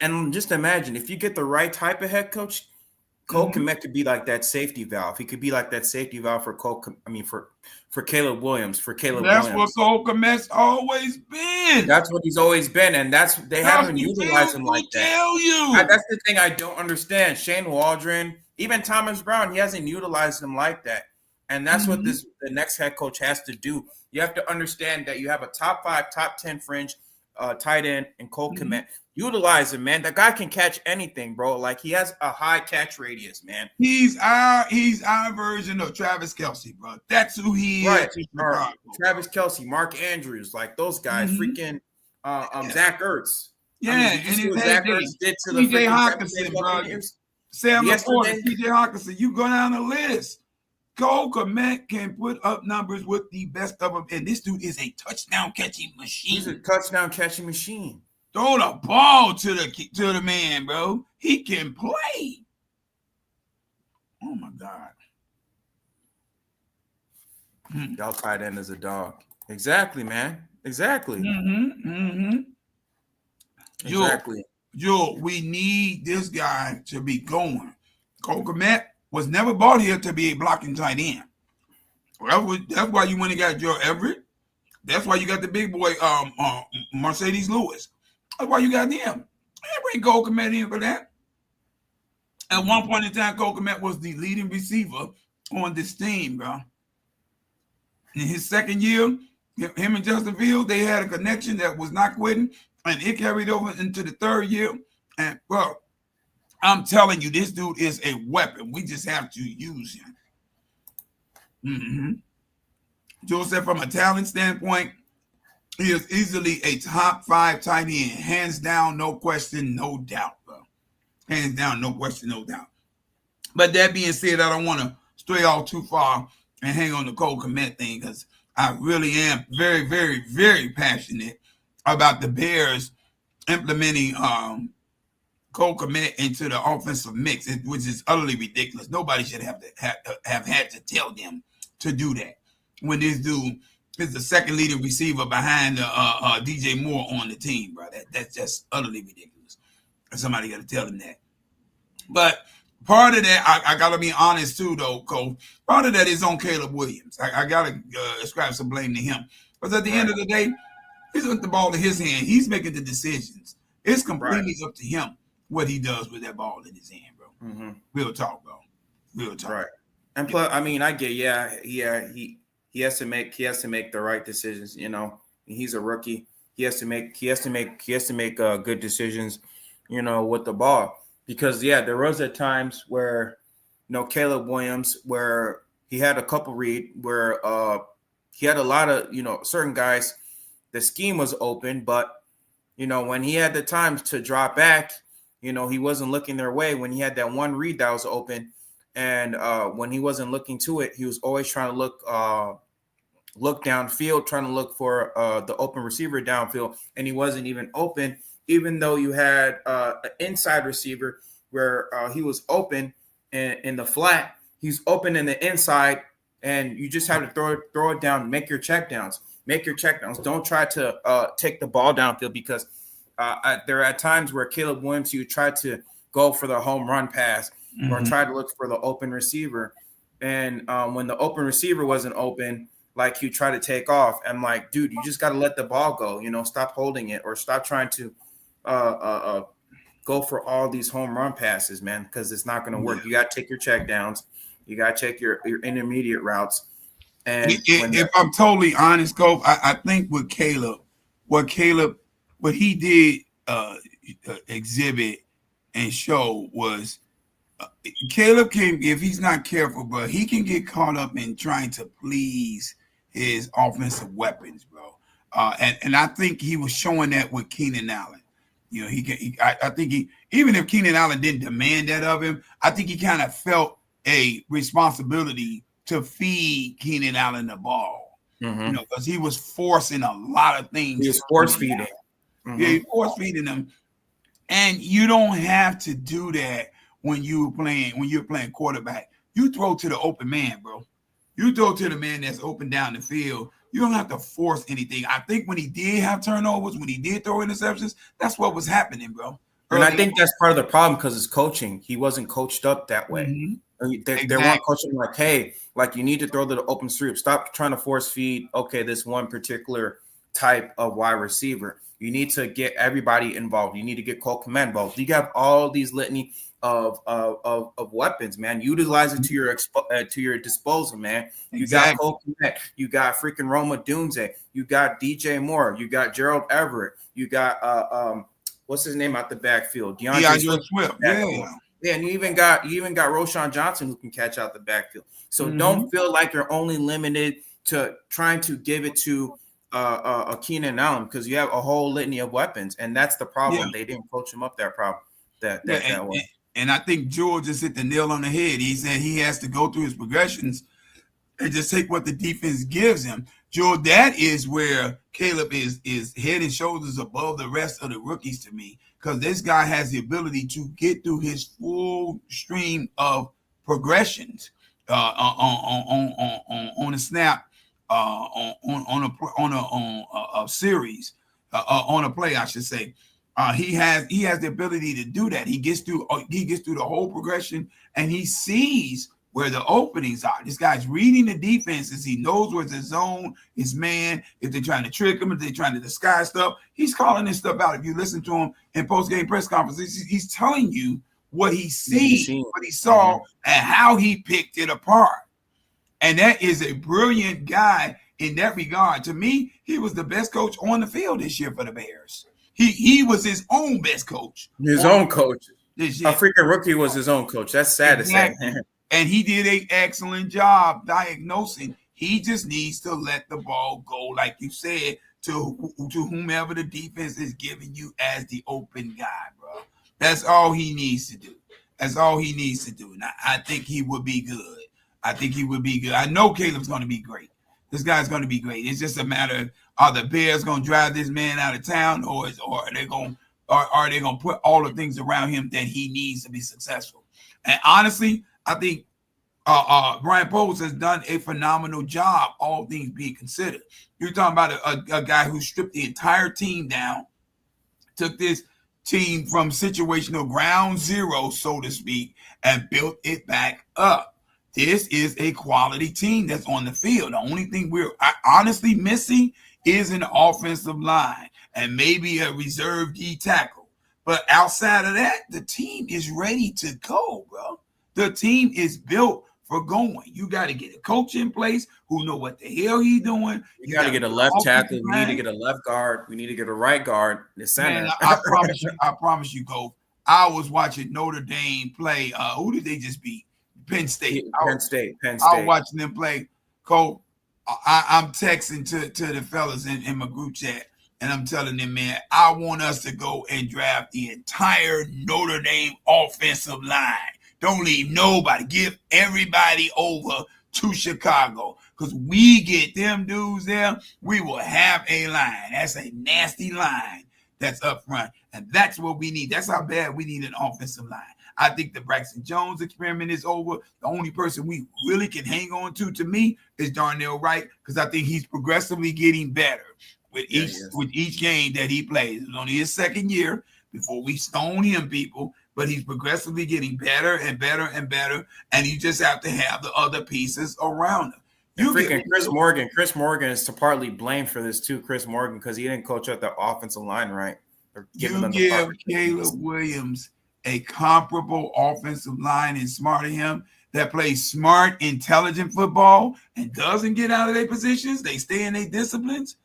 And just imagine if you get the right type of head coach, Cole Kmet could be like that safety valve. He could be like that safety valve for for Caleb Williams. That's what Cole Kmet's always been. That's what he's always been, and they haven't utilized him like that. That's the thing I don't understand. Shane Waldron, even Thomas Brown, he hasn't utilized him like that, and that's what the next head coach has to do. You have to understand that you have a top 5, top 10 fringe tight end and Cole Kmet. Utilize him, man. That guy can catch anything, bro. Like, he has a high catch radius, man. He's our version of Travis Kelce, bro. That's who he is. Travis Kelce, Mark Andrews, like those guys. Freaking Zach Ertz. Yeah, and Zach Ertz did to the TJ Hawkinson, bro. Sam Laporta, TJ Hawkinson. You go down the list. Cole Kmet can put up numbers with the best of them, and this dude is a touchdown catching machine. He's a touchdown catching machine. Throw the ball to the man, bro. He can play. Oh my God. Y'all tight end as a dog. Exactly, man. Exactly. Exactly. Joe, we need this guy to be going. Cole Kmet was never brought here to be a blocking tight end. That's why you went and got Joe Everett. That's why you got the big boy, Mercedes Lewis. That's why you got him. I bring Cole Kmet in for that. At one point in time, Cole Kmet was the leading receiver on this team, bro. In his second year, him and Justin Fields, they had a connection that was not quitting, and it carried over into the third year. And, bro, I'm telling you, this dude is a weapon. We just have to use him. Joe said from a talent standpoint, he is easily a top 5 tight end. Hands down, no question, no doubt, bro. Hands down, no question, no doubt. But that being said, I don't want to stray off too far and hang on the Cole Kmet thing because I really am very, very, very passionate about the Bears implementing Cole Kmet into the offensive mix, which is utterly ridiculous. Nobody should have had to tell them to do that when this dude is the second leading receiver behind DJ Moore on the team, bro. That's just utterly ridiculous. Somebody got to tell him that. But part of that, I got to be honest too, though, Cole. Part of that is on Caleb Williams. I got to ascribe some blame to him. Because at the end of the day, he's got the ball in his hand. He's making the decisions. It's completely up to him what he does with that ball in his hand, bro. Real talk, bro. Real talk. Right. And plus, I mean, I get, he has to make the right decisions. You know, he's a rookie. He has to make good decisions, you know, with the ball. Because there was at times where, you know, Caleb Williams, where he had a couple read where he had a lot of, you know, certain guys, the scheme was open, but, you know, when he had the time to drop back, you know, he wasn't looking their way. When he had that one read that was open, and when he wasn't looking to it, he was always trying to look look downfield, trying to look for the open receiver downfield, and he wasn't even open, even though you had an inside receiver where he was open in the flat. He's open in the inside, and you just have to throw it down, make your checkdowns. Don't try to take the ball downfield, because there are times where Caleb Williams, you try to go for the home run pass or try to look for the open receiver. And when the open receiver wasn't open, like you try to take off. I'm like, dude, you just got to let the ball go. Stop holding it, or stop trying to go for all these home run passes, man, because it's not going to work. You got to take your check downs. You got to check your intermediate routes. And if I'm totally honest, Coach, I think with Caleb, what he did exhibit and show was Caleb can, if he's not careful, bro, he can get caught up in trying to please his offensive weapons, bro. And I think he was showing that with Keenan Allen. I think even if Keenan Allen didn't demand that of him, I think he kind of felt a responsibility to feed Keenan Allen the ball, because he was forcing a lot of things. He was force feeding. Yeah, he force feeding them, and you don't have to do that when you're playing quarterback. You throw to the open man, bro. You throw to the man that's open down the field. You don't have to force anything. I think when he did have turnovers, when he did throw interceptions, that's what was happening, bro. And I think that's part of the problem, because it's coaching. He wasn't coached up that way. They weren't coaching like, hey, like, you need to throw to the open sweep. Stop trying to force feed, this one particular type of wide receiver. You need to get everybody involved. You need to get Cole Kmet involved. You have all these litany of weapons, man. Utilize it to your disposal, man. You got Cole Kmet. You got freaking Roma Dunze. You got DJ Moore. You got Gerald Everett. You got what's his name out the backfield? DeAndre Swift. Yeah, and you even got Roschon Johnson, who can catch out the backfield. So don't feel like you're only limited to trying to give it to a Keenan Allen, because you have a whole litany of weapons, and that's the problem. They didn't coach him up that problem that way. And I think George just hit the nail on the head. He said he has to go through his progressions and just take what the defense gives him. George, that is where Caleb is head and shoulders above the rest of the rookies to me, because this guy has the ability to get through his full stream of progressions on a snap, on a series, on a play, I should say. He has the ability to do that. He gets through the whole progression, and he sees where the openings are. This guy's reading the defenses. He knows where's his zone, his man. If they're trying to trick him, if they're trying to disguise stuff, he's calling this stuff out. If you listen to him in post-game press conferences, he's telling you what he sees, what he saw, and how he picked it apart. And that is a brilliant guy in that regard. To me, he was the best coach on the field this year for the Bears. He was his own best coach. His own coach. A freaking rookie was his own coach. That's sad to say. And he did an excellent job diagnosing. He just needs to let the ball go, like you said, to whomever the defense is giving you as the open guy, bro. That's all he needs to do. That's all he needs to do. And I think he would be good. I know Caleb's going to be great. This guy's going to be great. It's just a matter of, are the Bears going to drive this man out of town, or are they going to put all the things around him that he needs to be successful? And honestly, I think Brian Poles has done a phenomenal job, all things being considered. You're talking about a guy who stripped the entire team down, took this team from situational ground zero, so to speak, and built it back up. This is a quality team that's on the field. The only thing we're honestly missing is an offensive line and maybe a reserve D tackle. But outside of that, the team is ready to go, bro. The team is built for going. You got to get a coach in place who know what the hell he's doing. You got to get a left tackle. We need to get a left guard. We need to get a right guard. The center. Man, I promise you, Cole. I was watching Notre Dame play. Who did they just beat? Penn State. Penn State. I was watching them play. Cole, I'm texting to the fellas in my group chat, and I'm telling them, man, I want us to go and draft the entire Notre Dame offensive line. Don't leave nobody. Give everybody over to Chicago, because we get them dudes there, we will have a line. That's a nasty line that's up front. And that's what we need. That's how bad we need an offensive line. I think the Braxton Jones experiment is over. The only person we really can hang on to me, is Darnell Wright, because I think he's progressively getting better with each game that he plays. It's only his second year before we stone him, people, but he's progressively getting better and better and better, and you just have to have the other pieces around him. Chris Morgan is to partly blame for this too. Chris Morgan, because he didn't coach up the offensive line right. You give Caleb Williams a comparable offensive line and smart of him that plays smart, intelligent football and doesn't get out of their positions. They stay in their disciplines.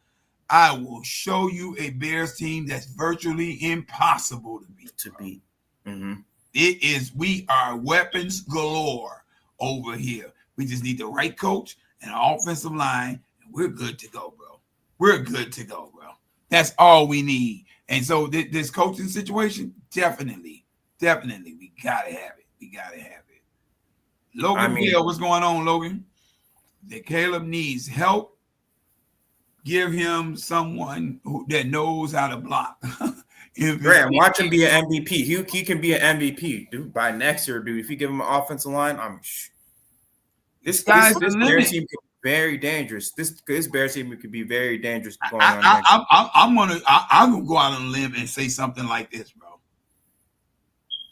I will show you a Bears team that's virtually impossible to beat. Mm-hmm. It is. We are weapons galore over here. We just need the right coach and an offensive line, and we're good to go, bro. We're good to go, bro. That's all we need. And so this coaching situation, definitely, we gotta have it. We gotta have it. Logan Hill, what's going on, Logan? That Caleb needs help. Give him someone that knows how to block. Grant, watch him be an MVP. He can be an MVP, dude. By next year, dude. If you give him an offensive line, this Bears team could be very dangerous. This Bears team could be very dangerous. I'm gonna go out on a limb and say something like this, bro.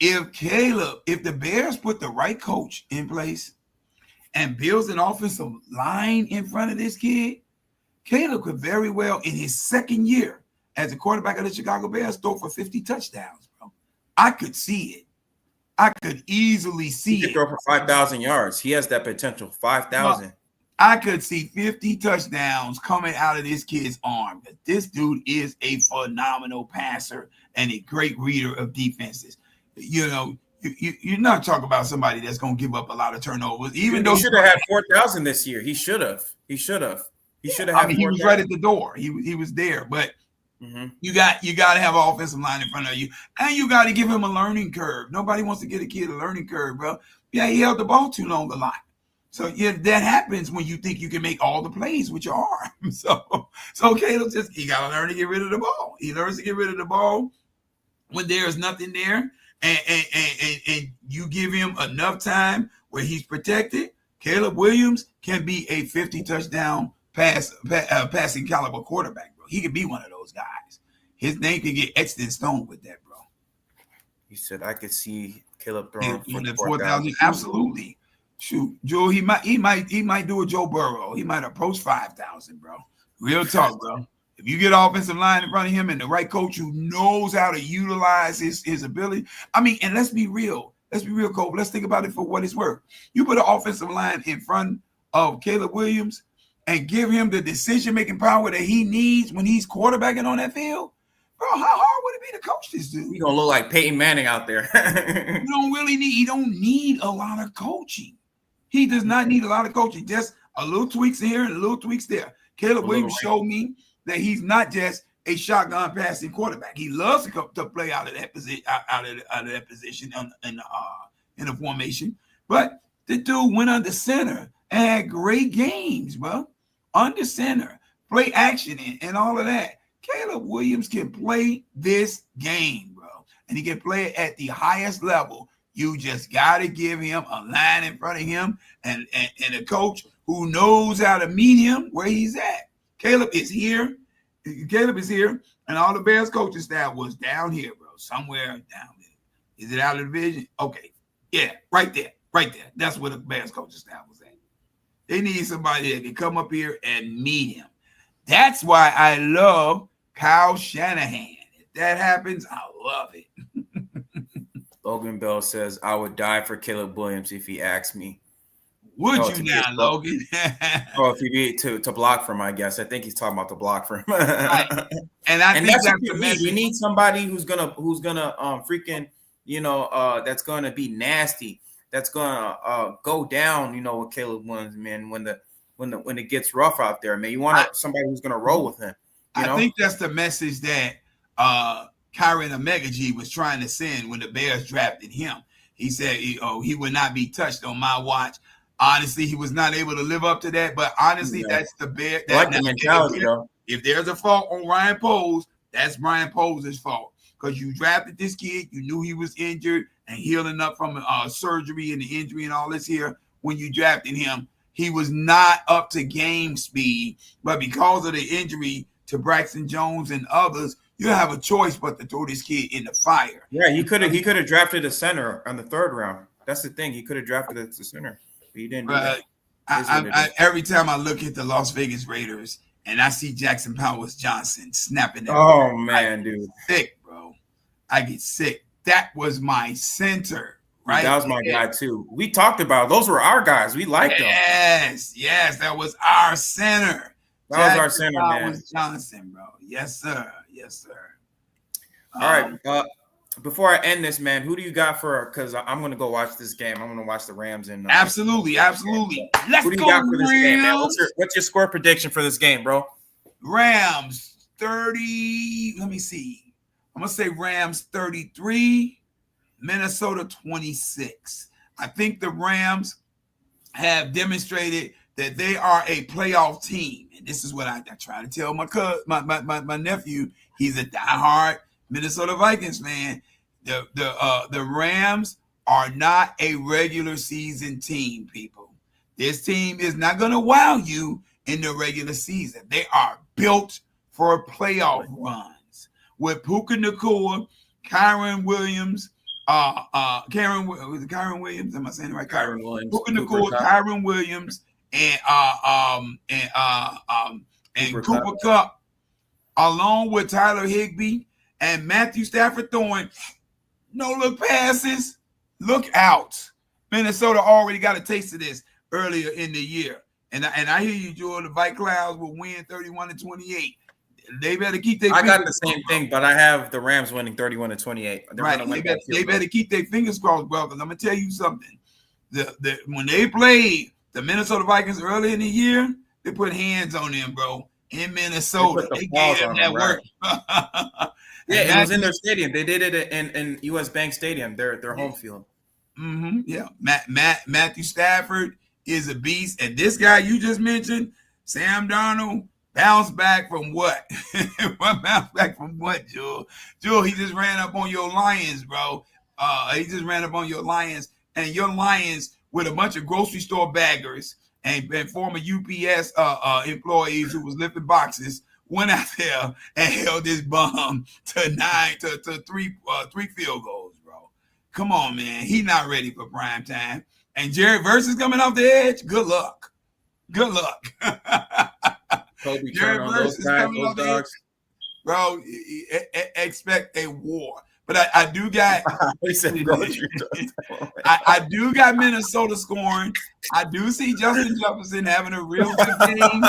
If the Bears put the right coach in place and builds an offensive line in front of this kid, Caleb could very well, in his second year as a quarterback of the Chicago Bears, throw for 50 touchdowns, bro. I could see it. I could easily see he could throw for 5,000 yards. He has that potential, 5,000. I could see 50 touchdowns coming out of this kid's arm. But this dude is a phenomenal passer and a great reader of defenses. You know, you're not talking about somebody that's going to give up a lot of turnovers. Even though he should have had 4,000 this year. He should have. He should have. I mean, he was right at the door. He was there, but you got to have an offensive line in front of you, and you got to give him a learning curve. Nobody wants to get a kid a learning curve, bro. Yeah, he held the ball too long a lot. So yeah, that happens when you think you can make all the plays with your arm. So Caleb he got to learn to get rid of the ball. He learns to get rid of the ball when there's nothing there, and you give him enough time where he's protected. Caleb Williams can be a 50 touchdown passing caliber quarterback, bro. He could be one of those guys. His name could get etched in stone with that, bro. He said, "I could see Caleb throwing for 4,000." Absolutely. Shoot, Joe. He might do a Joe Burrow. He might approach 5,000, bro. Real talk, bro. If you get offensive line in front of him and the right coach who knows how to utilize his ability, I mean, and let's be real. Let's be real, Cole. Let's think about it for what it's worth. You put an offensive line in front of Caleb Williams and give him the decision-making power that he needs when he's quarterbacking on that field, bro, how hard would it be to coach this dude? He's going to look like Peyton Manning out there. He don't need a lot of coaching. He does not need a lot of coaching. Just a little tweaks here and a little tweaks there. Caleb Williams showed me that he's not just a shotgun passing quarterback. He loves to play out of that position, out of that position in the formation. But the dude went under center and had great games, bro. Under center, play action and all of that. Caleb Williams can play this game, bro, and he can play it at the highest level. You just got to give him a line in front of him and a coach who knows how to meet him where he's at. Caleb is here, and all the Bears coaching staff was down here, bro, somewhere down there. Is it out of the division? Okay, yeah, right there. That's where the Bears coaching staff was at. They need somebody that can come up here and meet him. That's why I love Kyle Shanahan. If that happens, I love it. Logan Bell says, "I would die for Caleb Williams if he asked me." Would you now, Logan? If he be to block for him, I guess. I think he's talking about the block for him. Right. And I think that's the message. We need somebody who's gonna freaking, that's gonna be nasty. That's gonna go down, with Caleb Williams, man. When it gets rough out there, man, you want somebody who's gonna roll with him. I think that's the message that Kyron Omega-G was trying to send when the Bears drafted him. He said, he would not be touched on my watch. Honestly, he was not able to live up to that. But honestly, that's the Bear. I like the mentality, though. If there's a fault on Ryan Poles, that's Ryan Poles' fault. Because you drafted this kid, you knew he was injured and healing up from surgery and the injury and all this here. When you drafted him, he was not up to game speed. But because of the injury to Braxton Jones and others, you have a choice but to throw this kid in the fire. Yeah, he could have drafted a center on the 3rd round. That's the thing. He could have drafted a center, but he didn't do that. Every time I look at the Las Vegas Raiders and I see Jackson Powers Johnson snapping that. Oh man, dude. Sick, bro. I get sick. That was my center, right? That was my guy too. We talked about those were our guys. We liked them. Yes, that was our center. That was our center, man. Johnson, bro. Yes, sir. All right. Before I end this, man, who do you got for? Because I'm going to go watch this game. I'm going to watch the Rams and absolutely. Let's who do you go, got for this Rams. game, man? What's your score prediction for this game, bro? Rams 30. Let me see. I'm gonna say Rams 33, Minnesota 26. I think the Rams have demonstrated that they are a playoff team, and this is what I try to tell my nephew. He's a diehard Minnesota Vikings fan. The Rams are not a regular season team, people. This team is not going to wow you in the regular season. They are built for playoff runs with Puka Nacua, Kyron Williams, Kyron Williams. Am I saying it right? Kyron Williams, Puka Nacua, Kyron Williams, and Cooper Kupp, along with Tyler Higbee and Matthew Stafford throwing no-look passes. Look out. Minnesota already got a taste of this earlier in the year. And I hear you, Joel. The White Clouds will win 31-28. They better keep their I got the same thing, but I have the Rams winning 31-28. Right. They better keep their fingers crossed, bro, because I'm going to tell you something. When they played the Minnesota Vikings early in the year, they put hands on them, bro, in Minnesota. They gave them that work. Yeah, it was in their stadium. They did it in U.S. Bank Stadium, their home field. Mm-hmm. Yeah. Matthew Stafford is a beast. And this guy you just mentioned, Sam Darnold, bounced back from what? Bounced back from what, Joel? Joel, he just ran up on your Lions, bro. He just ran up on your Lions. And your Lions with a bunch of grocery store baggers and former UPS employees who was lifting boxes went out there and held this bum to three field goals, bro. Come on, man. He's not ready for prime time. And Jared Verse is coming off the edge. Good luck. Kobe Jared Verse is coming off the edge. Bro, expect a war. But I do got I do got Minnesota scoring. I do see Justin Jefferson having a real good game.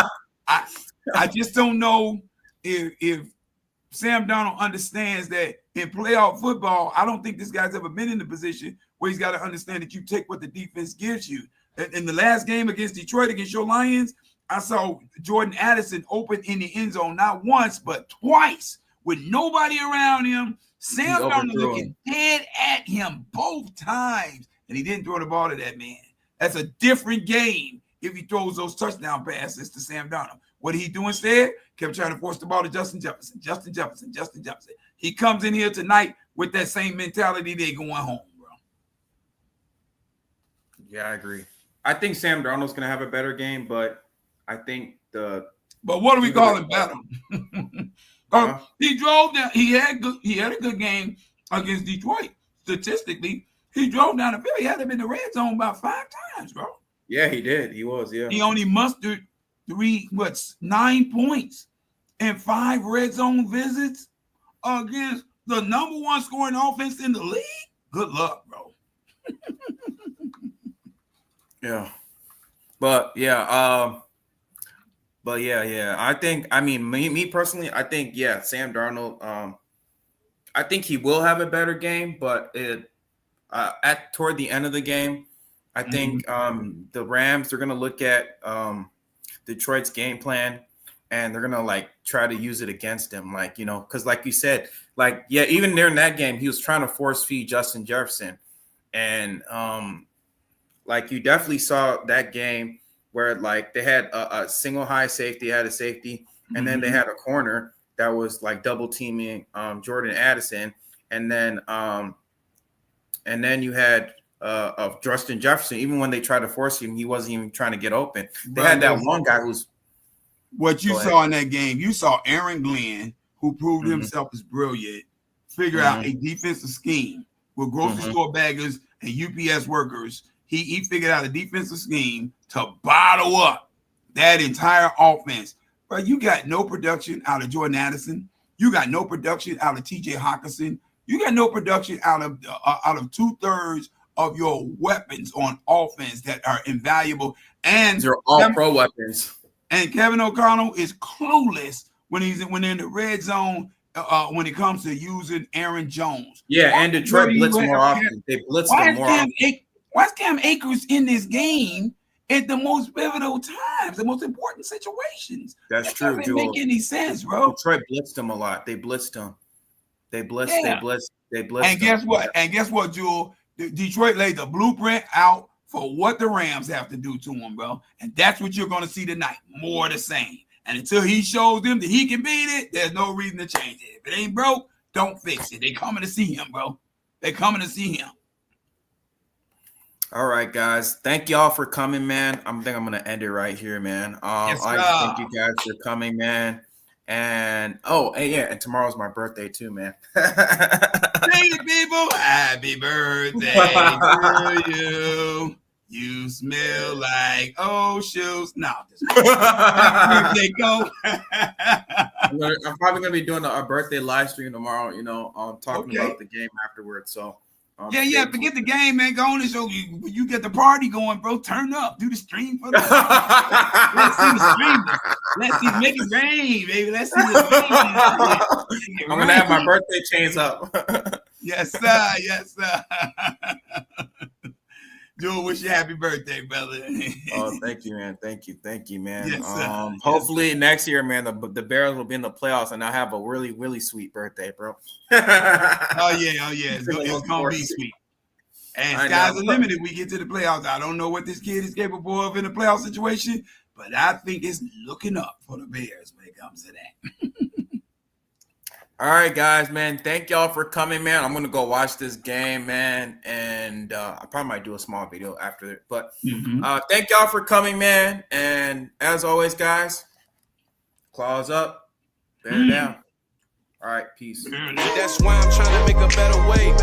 I just don't know if Sam Darnold understands that in playoff football, I don't think this guy's ever been in the position where he's got to understand that you take what the defense gives you. In the last game against Detroit, against your Lions, I saw Jordan Addison open in the end zone not once, but twice with nobody around him. Sam Darnold looking dead at him both times, and he didn't throw the ball to that man. That's a different game if he throws those touchdown passes to Sam Darnold. What did he do instead? Kept trying to force the ball to Justin Jefferson. He comes in here tonight with that same mentality. They're going home, bro. Yeah, I agree. I think Sam Darnold's going to have a better game, but I think But what do we call it better? He drove down. He had a good game against Detroit. Statistically, he drove down the field. He had him in the red zone about 5 times, bro. Yeah, he did. He was, yeah. He only mustered 9 points and 5 red zone visits against the number 1 scoring offense in the league. Good luck, bro. Yeah. But yeah, me personally, I think, Sam Darnold, I think he will have a better game, but toward the end of the game, I think the Rams are going to look at Detroit's game plan and they're going to try to use it against him. Because like you said, even during that game, he was trying to force feed Justin Jefferson. And like you definitely saw that game where like they had a single high safety, had a safety, and then they had a corner that was like double teaming Jordan Addison, and then you had of Justin Jefferson. Even when they tried to force him, he wasn't even trying to get open. They had that one guy who's what you saw in that game. You saw Aaron Glenn, who proved himself as brilliant, figure out a defensive scheme with grocery store baggers and UPS workers. He figured out a defensive scheme to bottle up that entire offense. But you got no production out of Jordan Addison. You got no production out of TJ Hawkinson. You got no production out of 2/3 of your weapons on offense that are invaluable. And they're all pro weapons. And Kevin O'Connell is clueless when they're in the red zone when it comes to using Aaron Jones. Yeah, and Detroit blitz more often. They blitz them more often. Why is Cam Akers in this game at the most pivotal times, the most important situations? That's true, doesn't Joel. make any sense, bro. Detroit blitzed him a lot. They blitzed him. They blitzed. Yeah. They blitzed. And guess what? And guess what, Joel? Detroit laid the blueprint out for what the Rams have to do to him, bro. And that's what you're going to see tonight. More of the same. And until he shows them that he can beat it, there's no reason to change it. If it ain't broke, don't fix it. They coming to see him, bro. They coming to see him. All right, guys. Thank y'all for coming, man. I think I'm gonna end it right here, man. Yes, I thank you guys for coming, man. And and tomorrow's my birthday too, man. Hey, people, happy birthday to you. You smell like shoes. No, birthday go. I'm probably gonna be doing a birthday live stream tomorrow. You know, talking about the game afterwards. So. Forget the game, man. Go on and show you get the party going, bro. Turn up, do the stream for the. Let's see the stream. Let's see, make it rain, baby. Let's see the rain. I'm gonna have my birthday chains up. Yes, sir. Yes, sir. Joel, wish you happy birthday, brother. Oh, thank you, man. Thank you, man. Yes, sir. Hopefully next year, man, the Bears will be in the playoffs, and I'll have a really, really sweet birthday, bro. Oh yeah. It's gonna be sweet. And sky's the limit if we get to the playoffs. I don't know what this kid is capable of in a playoff situation, but I think it's looking up for the Bears when it comes to that. All right, guys, man. Thank y'all for coming, man. I'm gonna go watch this game, man, and I probably might do a small video after it. But thank y'all for coming, man. And as always, guys, claws up, bear down. All right, peace. That's why I'm trying to make a better way.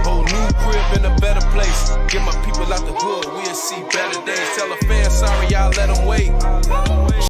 Whole new crib in a better place. Get my people out the hood, we'll see better days. Tell a fan sorry, y'all let them wait.